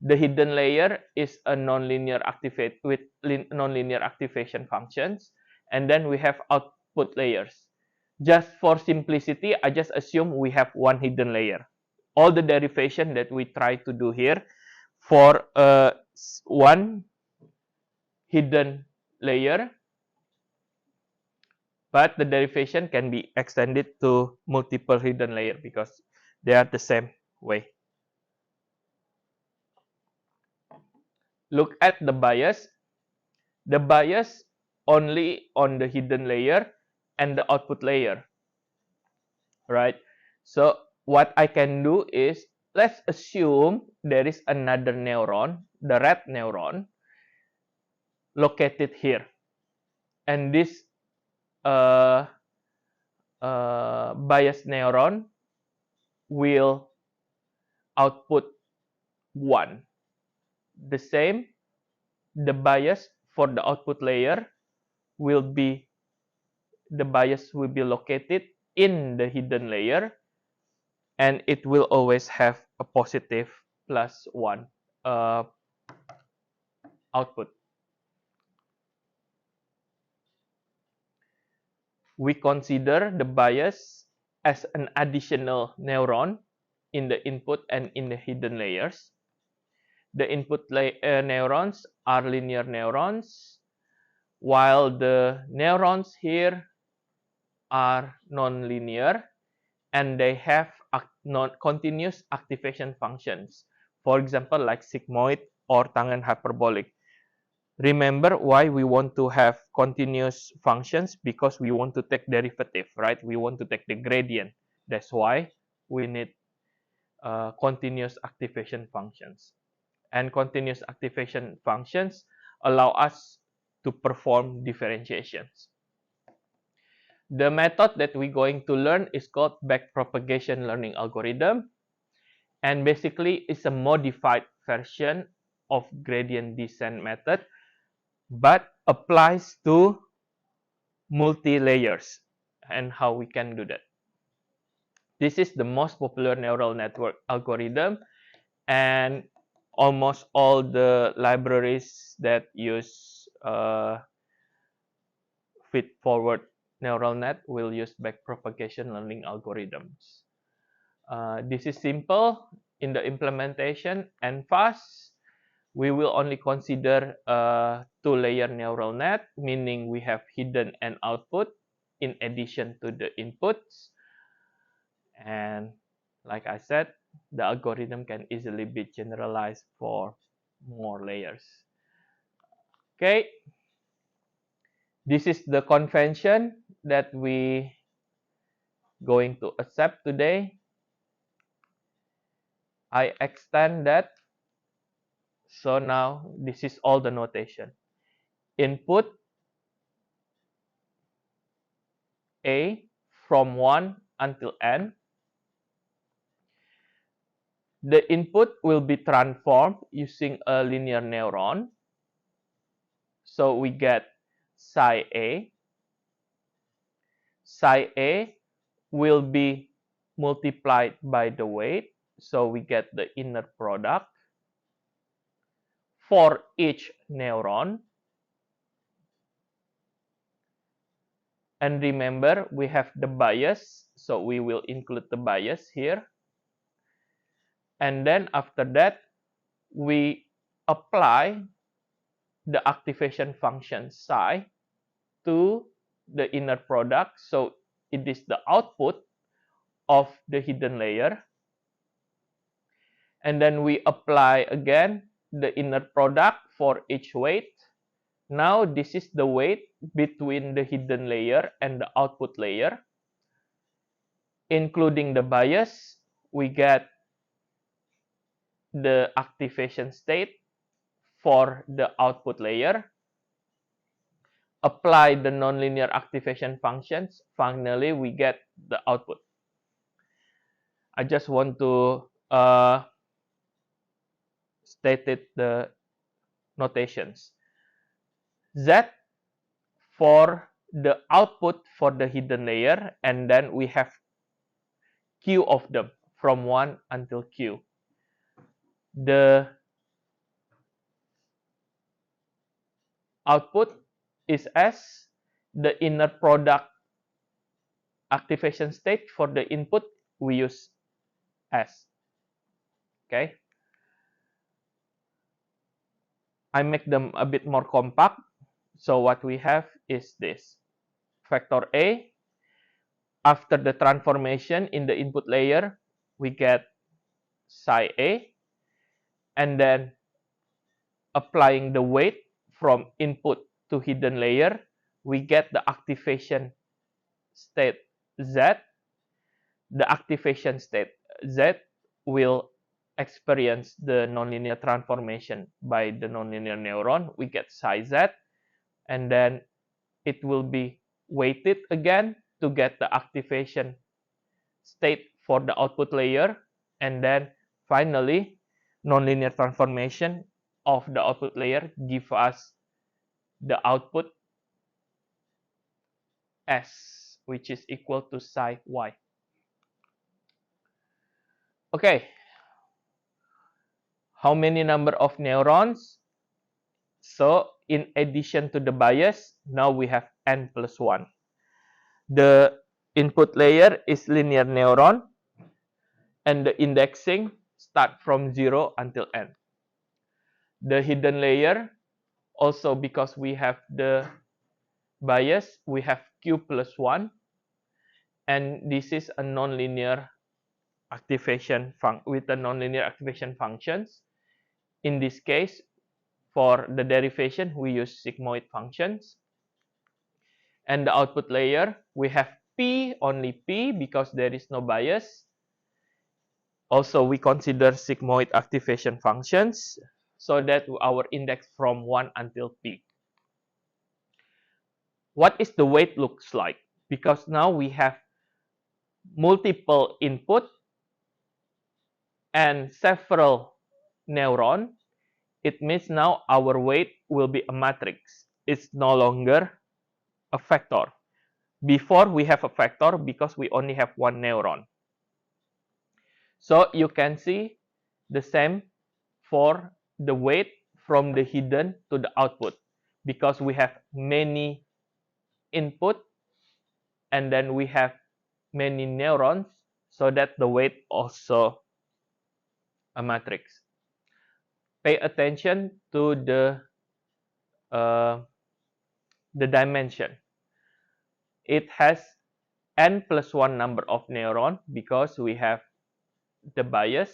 The hidden layer is a nonlinear activate with nonlinear activation functions. And then we have output layers. Just for simplicity, I just assume we have one hidden layer. All the derivation that we try to do here for one hidden layer, but the derivation can be extended to multiple hidden layer because they are the same way. Look at the bias. The bias only on the hidden layer and the output layer, right? So what I can do is, let's assume there is another neuron, the red neuron, located here. And this bias neuron will output 1. The same, the bias for the output layer will be, the bias will be located in the hidden layer, and it will always have a positive +1 output. We consider the bias as an additional neuron in the input and in the hidden layers. The input neurons are linear neurons, while the neurons here are nonlinear, and they have continuous activation functions. For example, like sigmoid or Tangen hyperbolic. Remember why we want to have continuous functions? Because we want to take derivative, right? We want to take the gradient. That's why we need continuous activation functions. And continuous activation functions allow us to perform differentiations. The method that we're going to learn is called backpropagation learning algorithm. And basically, it's a modified version of gradient descent method, but applies to multi-layers. And how we can do that. This is the most popular neural network algorithm, and almost all the libraries that use feed-forward neural net will use backpropagation learning algorithms. This is simple in the implementation and fast. we will only consider a two-layer neural net, meaning we have hidden and output in addition to the inputs. And like I said, the algorithm can easily be generalized for more layers. Okay, this is the convention that we going to accept today. I extend that. So now this is all the notation. Input A from 1 until n. The input will be transformed using a linear neuron. So we get psi A. Psi A will be multiplied by the weight. So we get the inner product for each neuron. And remember, we have the bias. So we will include the bias here. And then after that, we apply the activation function psi to the inner product. So it is the output of the hidden layer. And then we apply again the inner product for each weight. Now this is the weight between the hidden layer and the output layer. Including the bias, we get the activation state for the output layer. Apply the nonlinear activation functions. Finally, we get the output. I just want to state the notations. Z for the output for the hidden layer, and then we have Q of them from 1 until Q. The output is S. The inner product activation state for the input, we use S. Okay. I make them a bit more compact. So what we have is this. Vector A. After the transformation in the input layer, we get psi A. And then applying the weight from input to hidden layer, we get the activation state Z. The activation state Z will experience the nonlinear transformation by the nonlinear neuron. We get psi Z, and then it will be weighted again to get the activation state for the output layer, and then finally nonlinear transformation of the output layer give us the output S, which is equal to psi Y. Okay, how many number of neurons? So in addition to the bias, now we have n plus 1. The input layer is linear neuron, and the indexing start from 0 until n. The hidden layer, also because we have the bias, we have Q plus 1, and this is a nonlinear activation with the nonlinear activation functions. In this case, for the derivation, we use sigmoid functions. And the output layer, we have P, only P, because there is no bias. Also, we consider sigmoid activation functions, so that our index from 1 until P. What is the weight looks like? Because now we have multiple input and several neuron, it means now our weight will be a matrix. It's no longer a vector. Before we have a vector because we only have one neuron. So you can see the same for the weight from the hidden to the output, because we have many input and then we have many neurons, so that the weight also a matrix. pay attention to the dimension. It has n plus 1 number of neuron because we have the bias,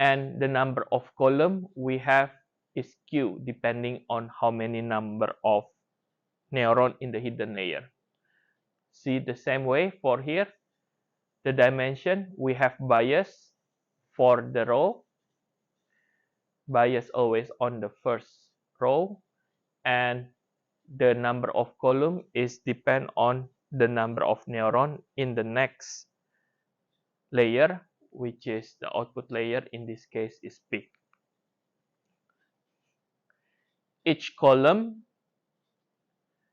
and the number of column we have is q depending on how many number of neuron in the hidden layer. See the same way for here, the dimension we have bias for the row, bias always on the first row, and the number of column is depend on the number of neuron in the next layer, which is the output layer. In this case is P. Each column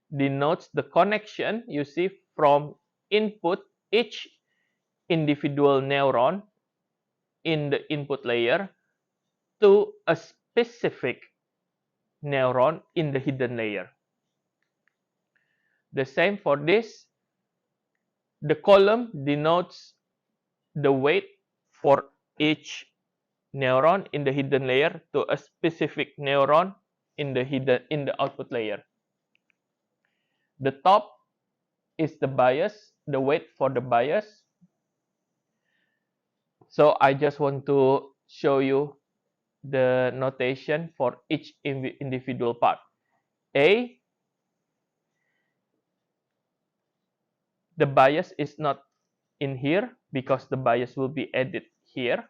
denotes the connection you see from input each individual neuron in the input layer to a specific neuron in the hidden layer. The same for this. The column denotes the weight for each neuron in the hidden layer to a specific neuron in the output layer. The top is the bias, the weight for the bias. So I just want to show you the notation for each individual part. A, the bias is not in here because the bias will be added here.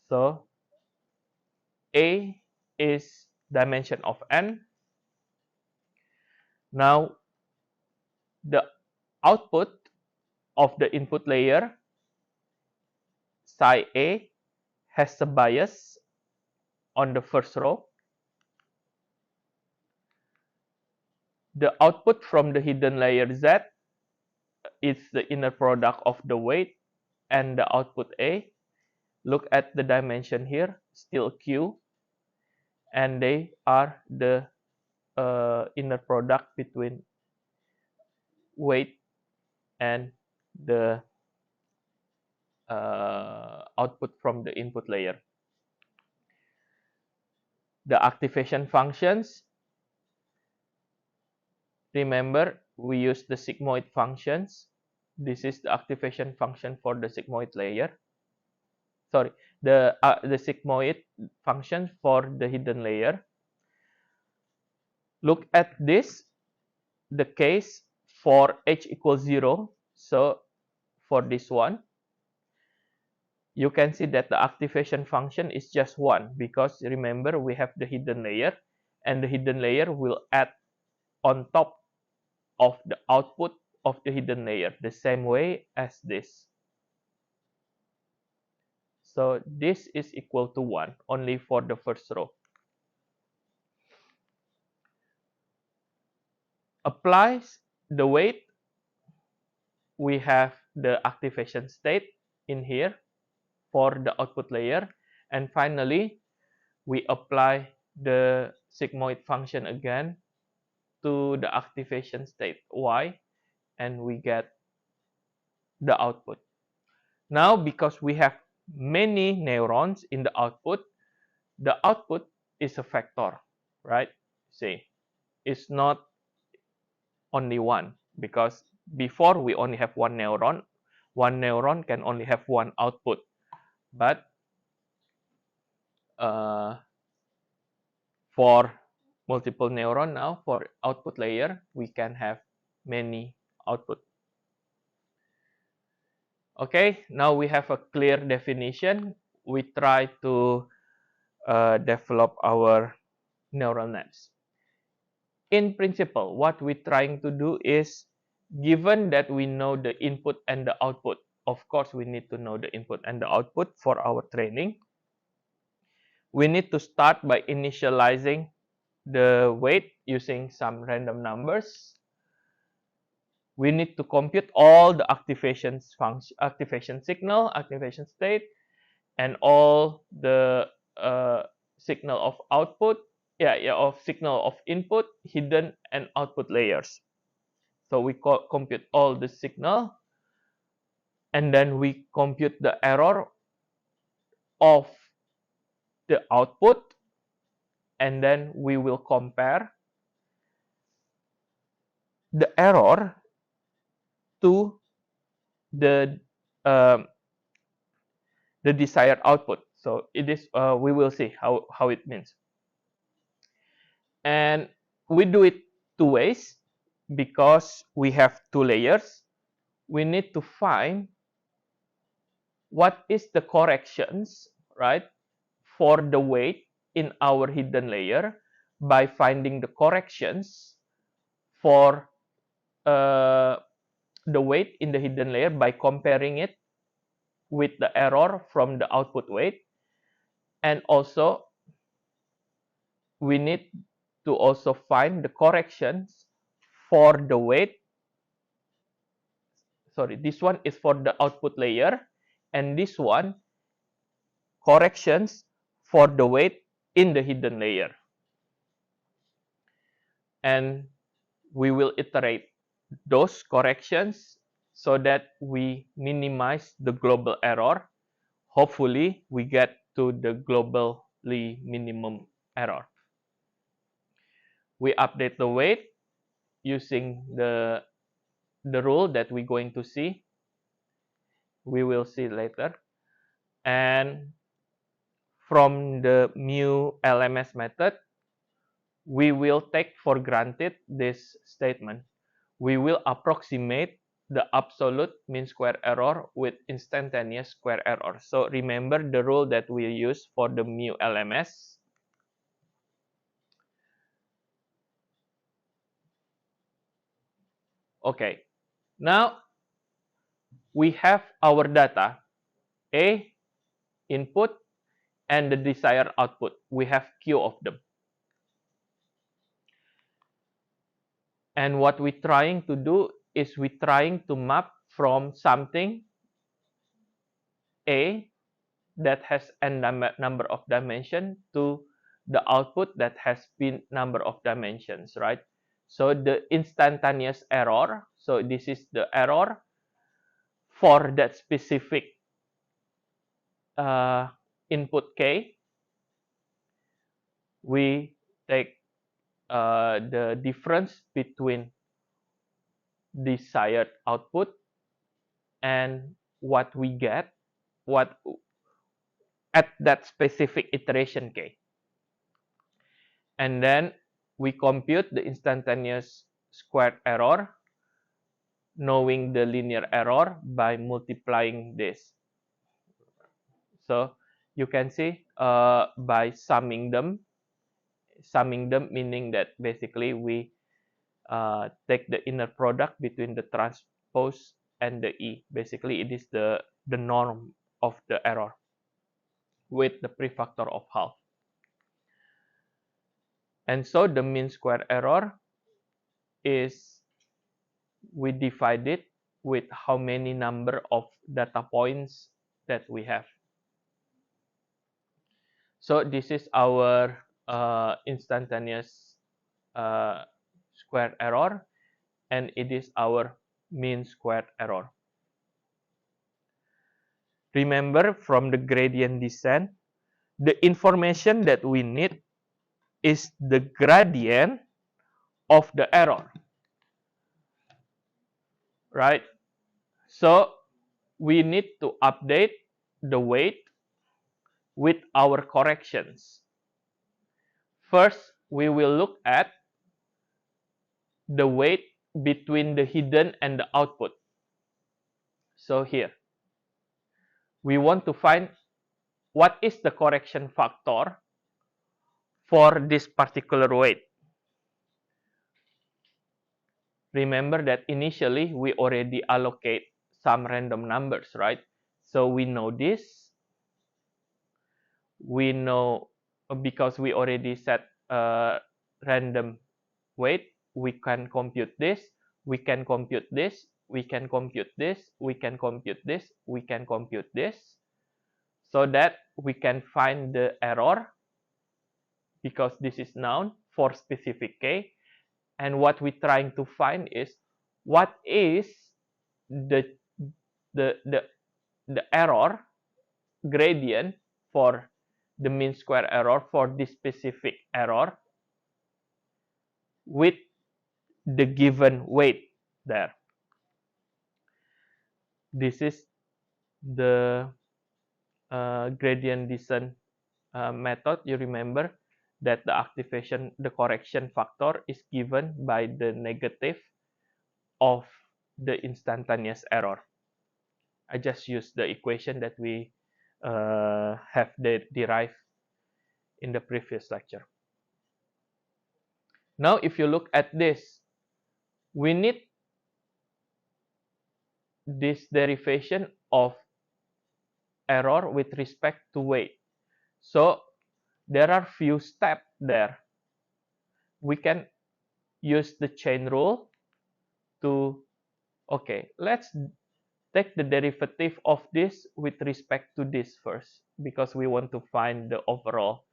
So A is dimension of n. Now the output of the input layer, psi A, has a bias on the first row. The output from the hidden layer Z is the inner product of the weight and the output A. Look at the dimension here, still Q, and they are the inner product between weight and the output from the input layer. The activation functions, remember we use the sigmoid functions. This is the activation function for the sigmoid layer. Sorry, the sigmoid function for the hidden layer. Look at this, the case for h equals 0. So for this one, you can see that the activation function is just 1 because remember we have the hidden layer, and the hidden layer will add on top of the output of the hidden layer the same way as this. So this is equal to 1 only for the first row. Applies the weight, we have the activation state in here for the output layer, and finally we apply the sigmoid function again to the activation state y, and we get the output. Now because we have many neurons in the output is a factor, right? See, it's not only one, because before we only have one neuron can only have one output, but for multiple neuron now, for output layer, we can have many output. Okay, now we have a clear definition. We try to develop our neural nets. In principle, what we're trying to do is, given that we know the input and the output, of course, we need to know the input and the output for our training. We need to start by initializing the weight using some random numbers. We need to compute all the activation signal, activation state, and all the signal of output, of signal of input, hidden and output layers. So we compute all the signal, and then we compute the error of the output, and then we will compare the error to the um, the desired output. So it is we will see how it means. And we do it two ways because we have two layers. We need to find what is the corrections, right, for the weight in our hidden layer by finding the corrections for the weight in the hidden layer by comparing it with the error from the output weight. And also we need to also find the corrections for the weight. Sorry, this one is for the output layer, and this one corrections for the weight in the hidden layer. And we will iterate those corrections so that we minimize the global error. Hopefully, we get to the globally minimum error. We update the weight using the rule that we're going to see. We will see later. And from the mu LMS method, we will take for granted this statement. We will approximate the absolute mean square error with instantaneous square error. So remember the rule that we use for the mu LMS. Okay, now we have our data, A, input, and the desired output. We have Q of them. And what we're trying to do is we're trying to map from something A that has n number of dimension to the output that has p number of dimensions, right? So the instantaneous error, so this is the error for that specific input K. We take the difference between desired output and what we get, what at that specific iteration K. And then we compute the instantaneous squared error, knowing the linear error by multiplying this. So you can see by summing them meaning that basically we take the inner product between the transpose and the E. Basically, it is the norm of the error with the prefactor of half. And so the mean square error is we divide it with how many number of data points that we have. So this is our instantaneous square error, and it is our mean square error. Remember, from the gradient descent, the information that we need is the gradient of the error, right? So we need to update the weight with our corrections. First, we will look at the weight between the hidden and the output. So here, we want to find what is the correction factor for this particular weight. Remember that initially we already allocate some random numbers, right? So we know this. We know because we already set a random weight, we can compute this, we can compute this, we can compute this, we can compute this, we can compute this, so that we can find the error because this is known for specific K. And what we're trying to find is what is the error gradient for the mean square error for this specific error with the given weight there. This is the gradient descent method. You remember that the correction factor is given by the negative of the instantaneous error. I just use the equation that we have derived in the previous lecture. Now, if you look at this, we need this derivation of error with respect to weight. So, there are few steps there. We can use the chain rule to, okay, let's take the derivative of this with respect to this first, because we want to find the overall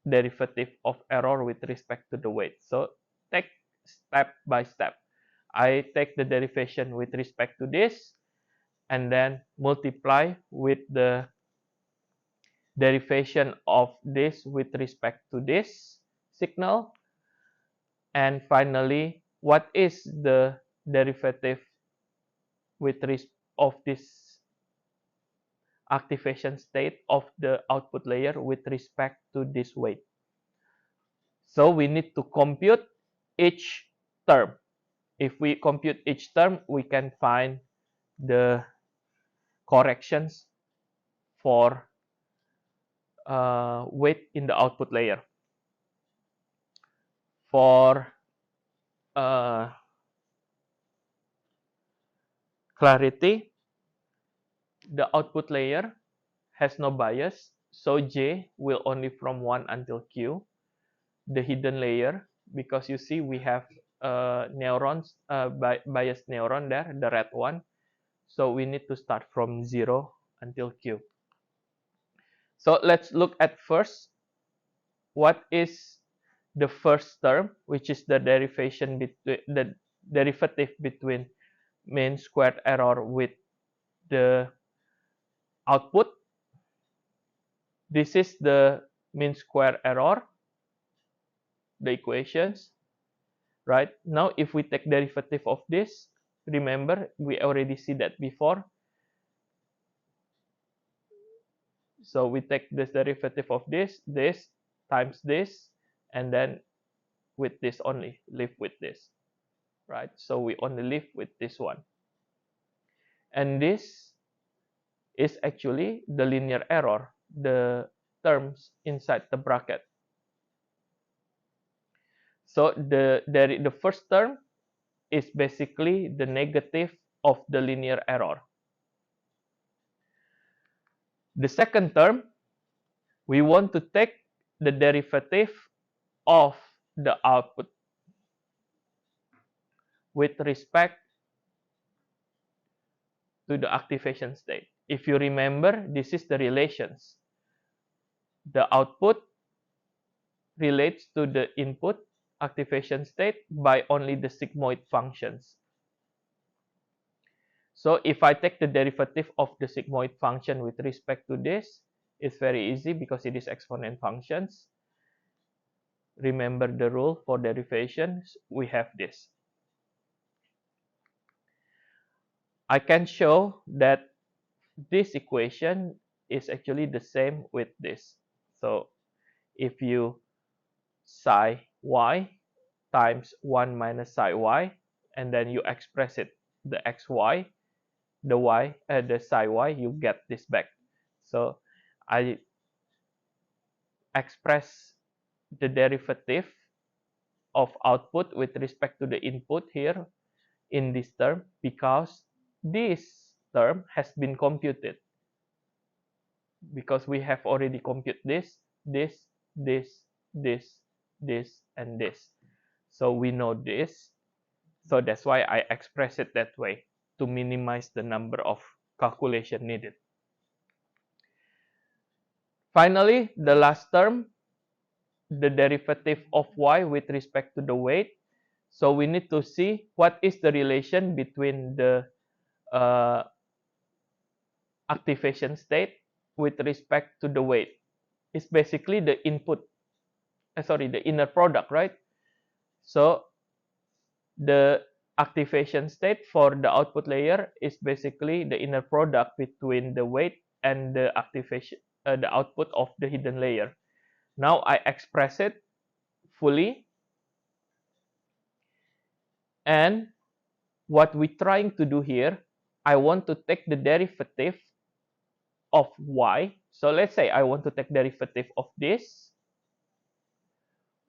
derivative of error with respect to the weight. So take step by step. I take the derivation with respect to this and then multiply with the derivation of this with respect to this signal. And finally, what is the derivative with respect of this activation state of the output layer with respect to this weight? So we need to compute each term. If we compute each term, we can find the corrections for weight in the output layer. For clarity, the output layer has no bias, so J will only from 1 until Q. The hidden layer, because you see we have neurons, biased neuron there, the red one. So we need to start from 0 until Q. So let's look at first what is the first term, which is the derivation between the derivative between mean squared error with the output. This is the mean square error, the equations, right? Now, if we take derivative of this, remember we already see that before. So we take this derivative of this times this, and then with this only, live with this, right? So we only live with this one. And this is actually the linear error, the terms inside the bracket. So the first term is basically the negative of the linear error. The second term, we want to take the derivative of the output with respect to the activation state. If you remember, this is the relations. The output relates to the input activation state by only the sigmoid functions. So if I take the derivative of the sigmoid function with respect to this, it's very easy because it is exponent functions. Remember the rule for derivations, we have this. I can show that this equation is actually the same with this. So if you psi y times 1 minus psi y, and then you express it, the xy, the psi y, you get this back. So I express the derivative of output with respect to the input here in this term because this term has been computed. Because we have already computed this, and this. So we know this. So that's why I express it that way to minimize the number of calculation needed. Finally, the last term, the derivative of y with respect to the weight. So we need to see what is the relation between the activation state with respect to the weight. It's basically the input, the inner product, right? So the activation state for the output layer is basically the inner product between the weight and the the output of the hidden layer. Now I express it fully, and what we're trying to do here, I want to take the derivative of y. So let's say I want to take derivative of this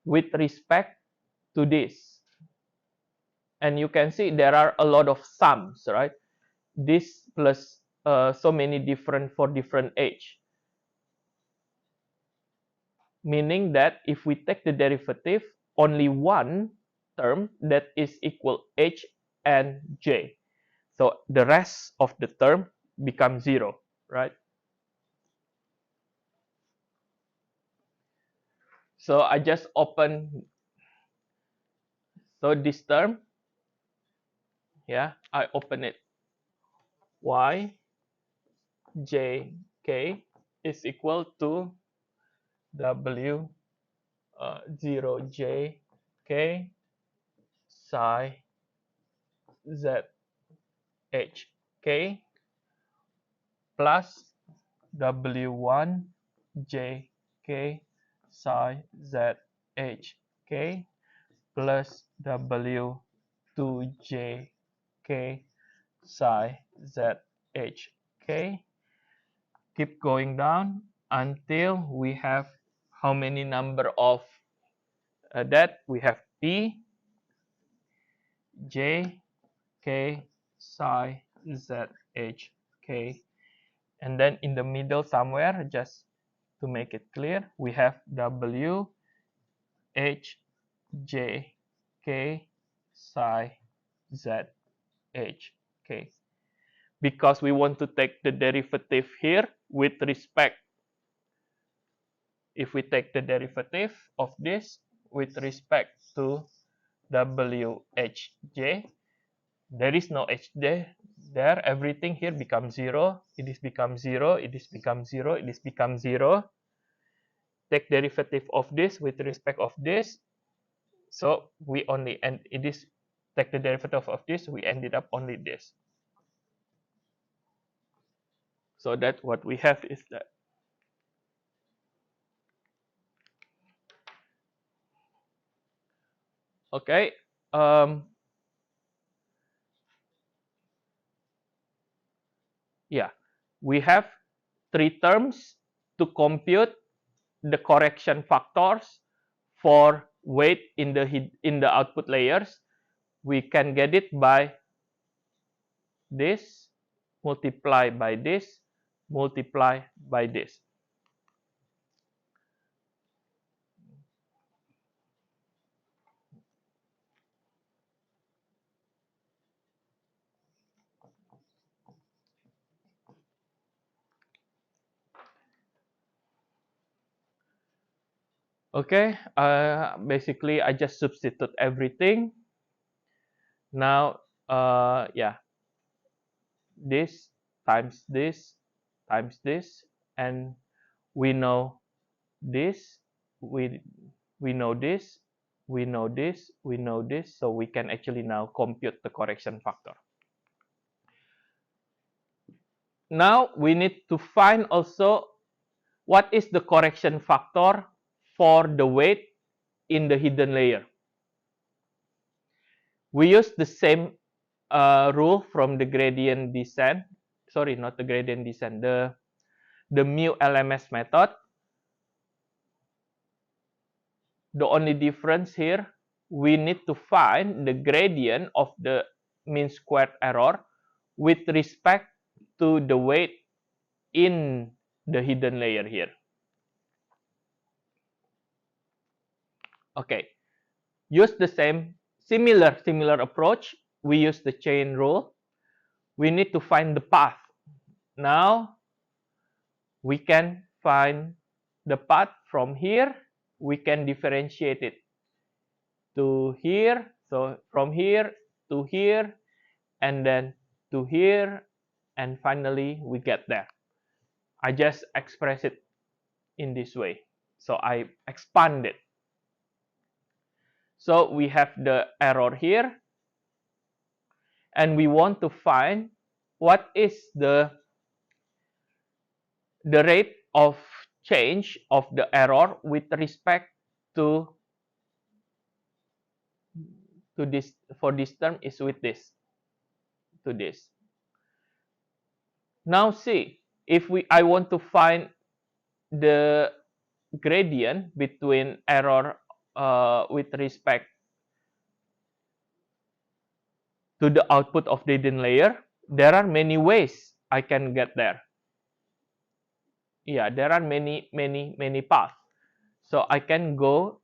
with respect to this. And you can see there are a lot of sums, right? This plus so many different for different age. Meaning that if we take the derivative, only one term that is equal h and j. So the rest of the term becomes 0, right? So I just open, so this term, yeah, I open it. Y j k is equal to w 0 j k psi z h k plus w1 j k psi z h k plus w2 j k psi z h k. Keep going down until we have how many number of that we have p j k psi z h k, and then in the middle somewhere, just to make it clear, we have w h j k psi z h k, because we want to take the derivative here with respect. If we take the derivative of this with respect to whj, there is no hj there. Everything here becomes 0. It is becomes 0. It is becomes 0. It is becomes 0. Take derivative of this with respect of this. So we only, and it is take the derivative of this, we ended up only this. So that what we have is that. Okay. Yeah, we have three terms to compute the correction factors for weight in the output layers. We can get it by this, multiply by this, multiply by this. Okay, basically I just substitute everything. Now, yeah, this times this times this, and we know this, we know this, we know this, we know this, so we can actually now compute the correction factor. Now we need to find also what is the correction factor for the weight in the hidden layer. We use the same rule from the gradient descent. Sorry, not the gradient descent, the mu LMS method. The only difference here, we need to find the gradient of the mean squared error with respect to the weight in the hidden layer here. Okay, use the similar approach. We use the chain rule. We need to find the path. Now we can find the path from here. We can differentiate it to here. So from here to here, and then to here, and finally we get there. I just express it in this way. So I expand it. So we have the error here, and we want to find what is the rate of change of the error with respect to this. For this term is with this to this. Now see, if I want to find the gradient between error with respect to the output of the hidden layer, there are many ways I can get there. Yeah, there are many paths. So I can go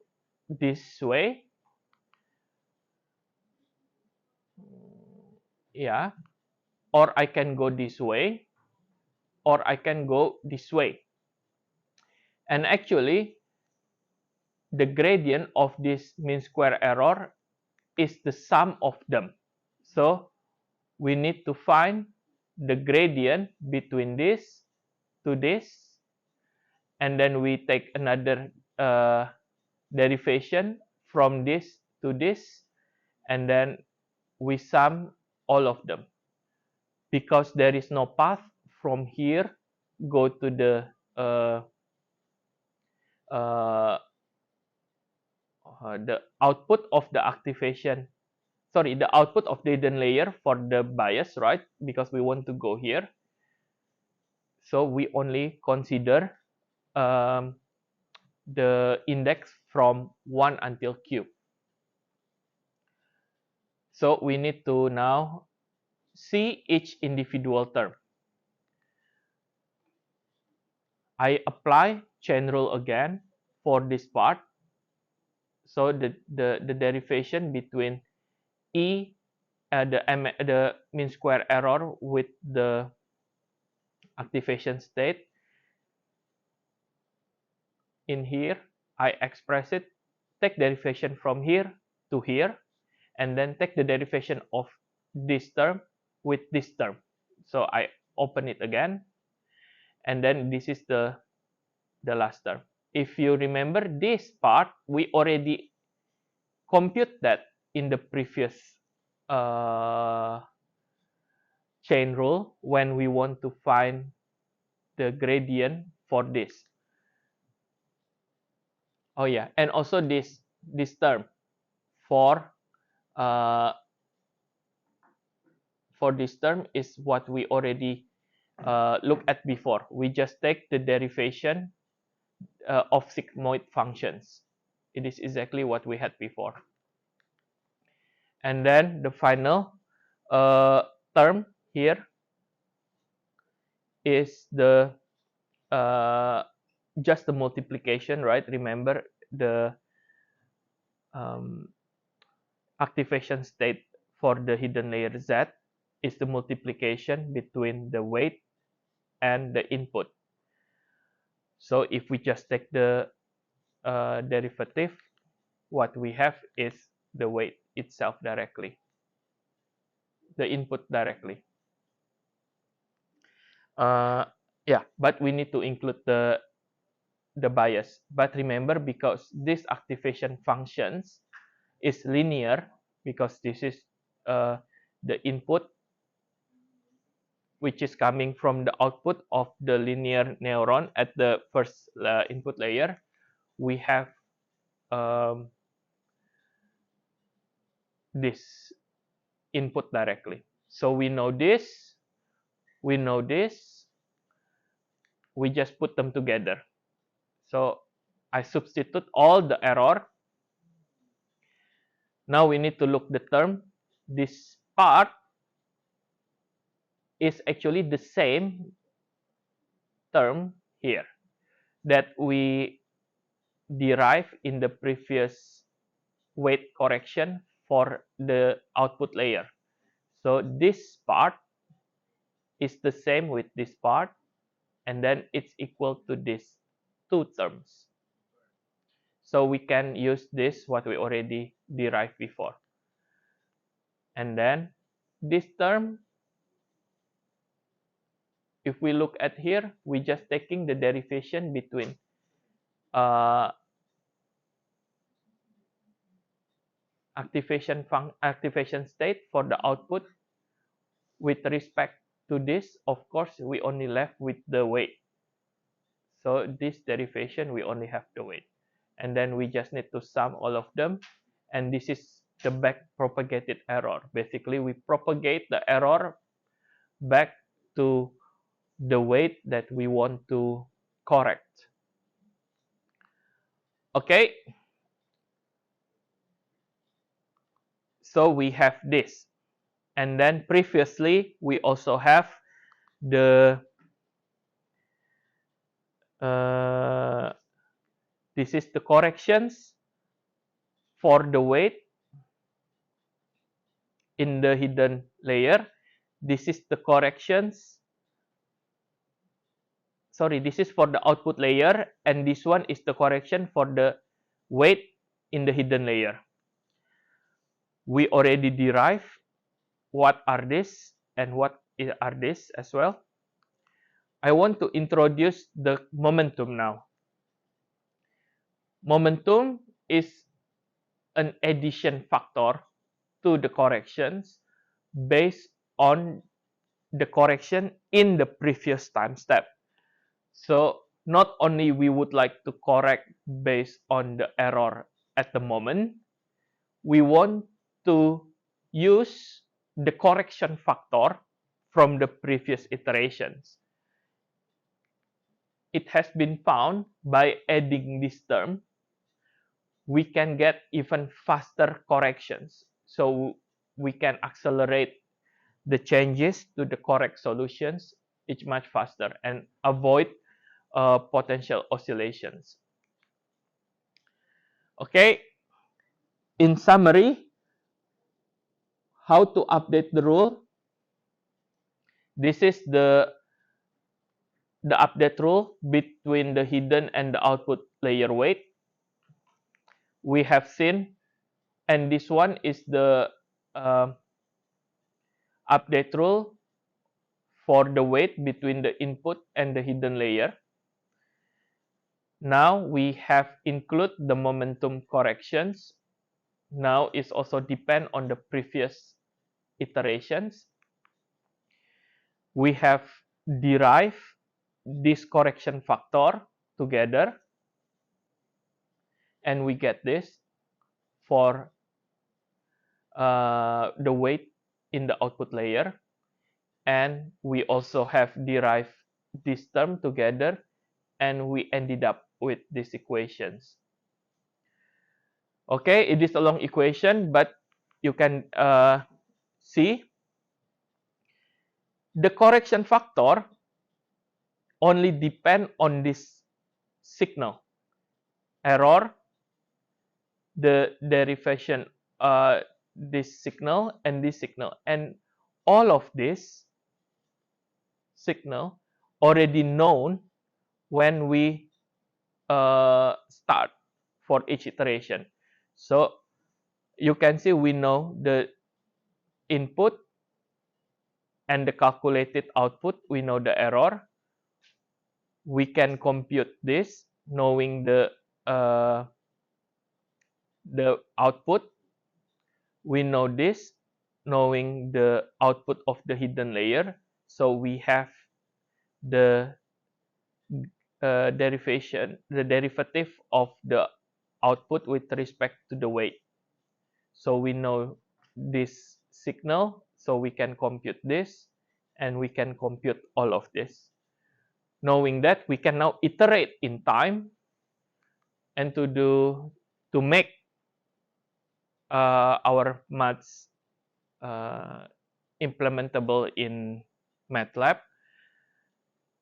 this way. Yeah, or I can go this way, or I can go this way. And actually, the gradient of this mean square error is the sum of them. So we need to find the gradient between this to this, and then we take another derivation from this to this, and then we sum all of them. Because there is no path from here go to the output of the activation, sorry, the output of the hidden layer for the bias, right? Because we want to go here. So we only consider the index from 1 until q. So we need to now see each individual term. I apply chain rule again for this part. So the derivation between E, the mean square error with the activation state, in here, I express it, take derivation from here to here, and then take the derivation of this term with this term. So I open it again, and then this is the last term. If you remember this part, we already compute that in the previous chain rule when we want to find the gradient for this. Oh yeah, and also this term for this term is what we already looked at before. We just take the derivation of sigmoid functions. It is exactly what we had before. And then the final term here is the just the multiplication, right? Remember the activation state for the hidden layer Z is the multiplication between the weight and the input. So if we just take the derivative, what we have is the weight itself directly, the input directly. Yeah, but we need to include the bias. But remember, because this activation functions is linear, because this is the input which is coming from the output of the linear neuron at the first input layer, we have this input directly. So we know this, we know this, we just put them together. So I substitute all the error. Now we need to look the term. This part is actually the same term here that we derive in the previous weight correction for the output layer. So this part is the same with this part, and then it's equal to these two terms. So we can use this, what we already derived before. And then this term if we look at here, we just taking the derivation between activation state for the output with respect to this. Of course, we only left with the weight. So this derivation, we only have the weight. And then we just need to sum all of them. And this is the back propagated error. Basically, we propagate the error back to the weight that we want to correct. Okay. So we have this. And then previously, we also have the this is the corrections for the weight in the hidden layer. This is the corrections. Sorry, this is for the output layer, and this one is the correction for the weight in the hidden layer. We already derived what are this and what are this as well. I want to introduce the momentum now. Momentum is an addition factor to the corrections based on the correction in the previous time step. So not only we would like to correct based on the error at the moment, we want to use the correction factor from the previous iterations. It has been found by adding this term, we can get even faster corrections. So we can accelerate the changes to the correct solutions it's much faster and avoid potential oscillations. Okay, in summary, how to update the rule. This is the update rule between the hidden and the output layer weight. We have seen, and this one is the update rule for the weight between the input and the hidden layer. Now we have include the momentum corrections. Now it's also depend on the previous iterations. We have derived this correction factor together, and we get this for the weight in the output layer. And we also have derived this term together, and we ended up with these equations. Okay, it is a long equation, but you can see the correction factor only depend on this signal error, the derivation, this signal and this signal, and all of this signal already known when we start for each iteration. So you can see we know the input and the calculated output. We know the error. We can compute this knowing the output. We know this knowing the output of the hidden layer. So we have the derivative of the output with respect to the weight. So we know this signal, so we can compute this, and we can compute all of this. Knowing that, we can now iterate in time and to make our maths implementable in MATLAB.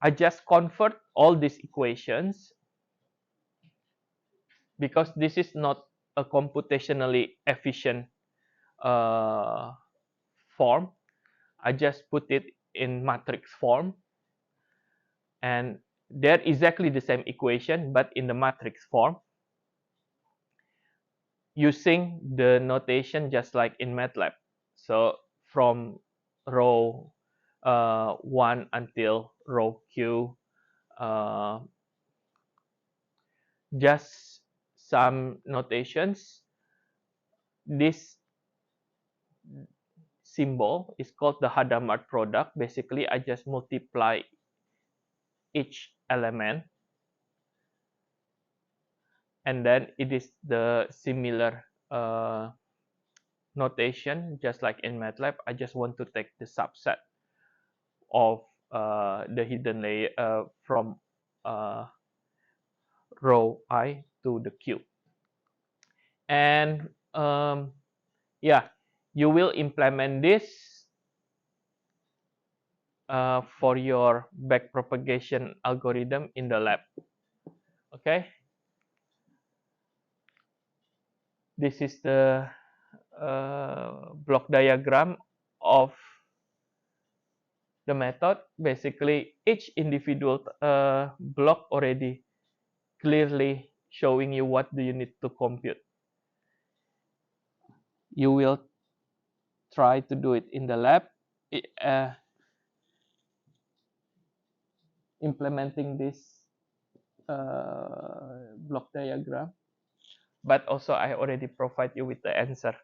I just convert all these equations because this is not a computationally efficient form. I just put it in matrix form, and they're exactly the same equation but in the matrix form using the notation just like in MATLAB. So from row 1 until row Q. Just some notations. This symbol is called the Hadamard product. Basically, I just multiply each element, and then it is the similar notation, just like in MATLAB. I just want to take the subset of the hidden layer from row I to the Q. And yeah, you will implement this for your backpropagation algorithm in the lab. Okay, this is the block diagram of the method. Basically, each individual block already clearly showing you what do you need to compute. You will try to do it in the lab, implementing this block diagram. But also I already provide you with the answer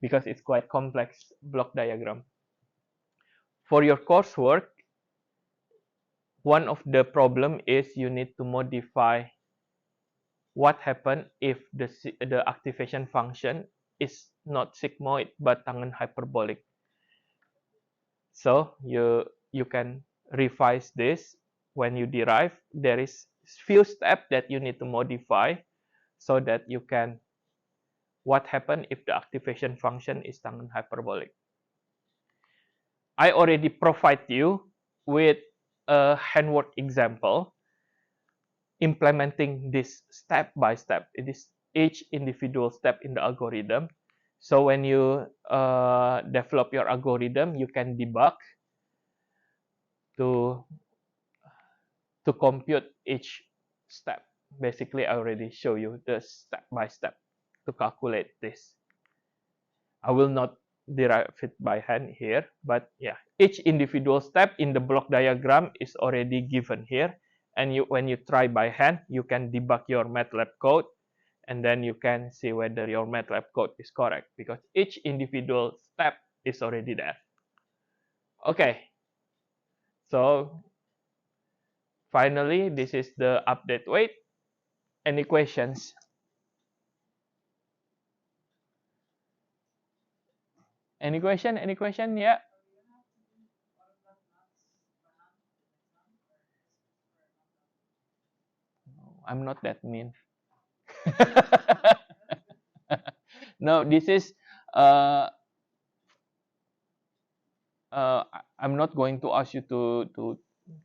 because it's quite complex block diagram. For your coursework, one of the problem is you need to modify what happen if the activation function is not sigmoid but Tangen hyperbolic. So you can revise this when you derive. There is few steps that you need to modify so that you can what happen if the activation function is Tangen hyperbolic. I already provide you with a handwork example implementing this step by step. It is each individual step in the algorithm. So when you develop your algorithm, you can debug to compute each step. Basically, I already show you the step by step to calculate this. I will not derive it by hand here, but yeah, each individual step in the block diagram is already given here. And when you try by hand, you can debug your MATLAB code, and then you can see whether your MATLAB code is correct because each individual step is already there. Okay, so finally, this is the update weight. Any questions? Any question? Any question? Yeah. I'm not that mean. No, this is I'm not going to ask you to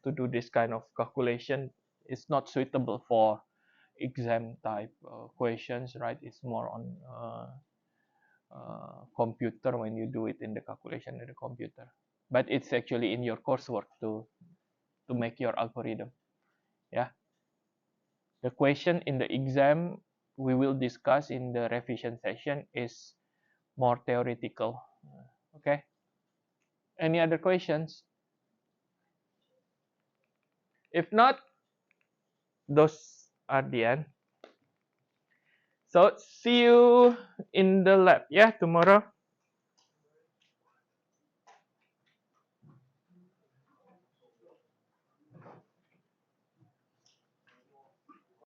do this kind of calculation. It's not suitable for exam type questions, right? It's more on computer when you do it in the calculation in the computer. But it's actually in your coursework to make your algorithm. Yeah. The question in the exam we will discuss in the revision session is more theoretical. Okay. Any other questions? If not, those are the end. So see you in the lab, yeah, tomorrow.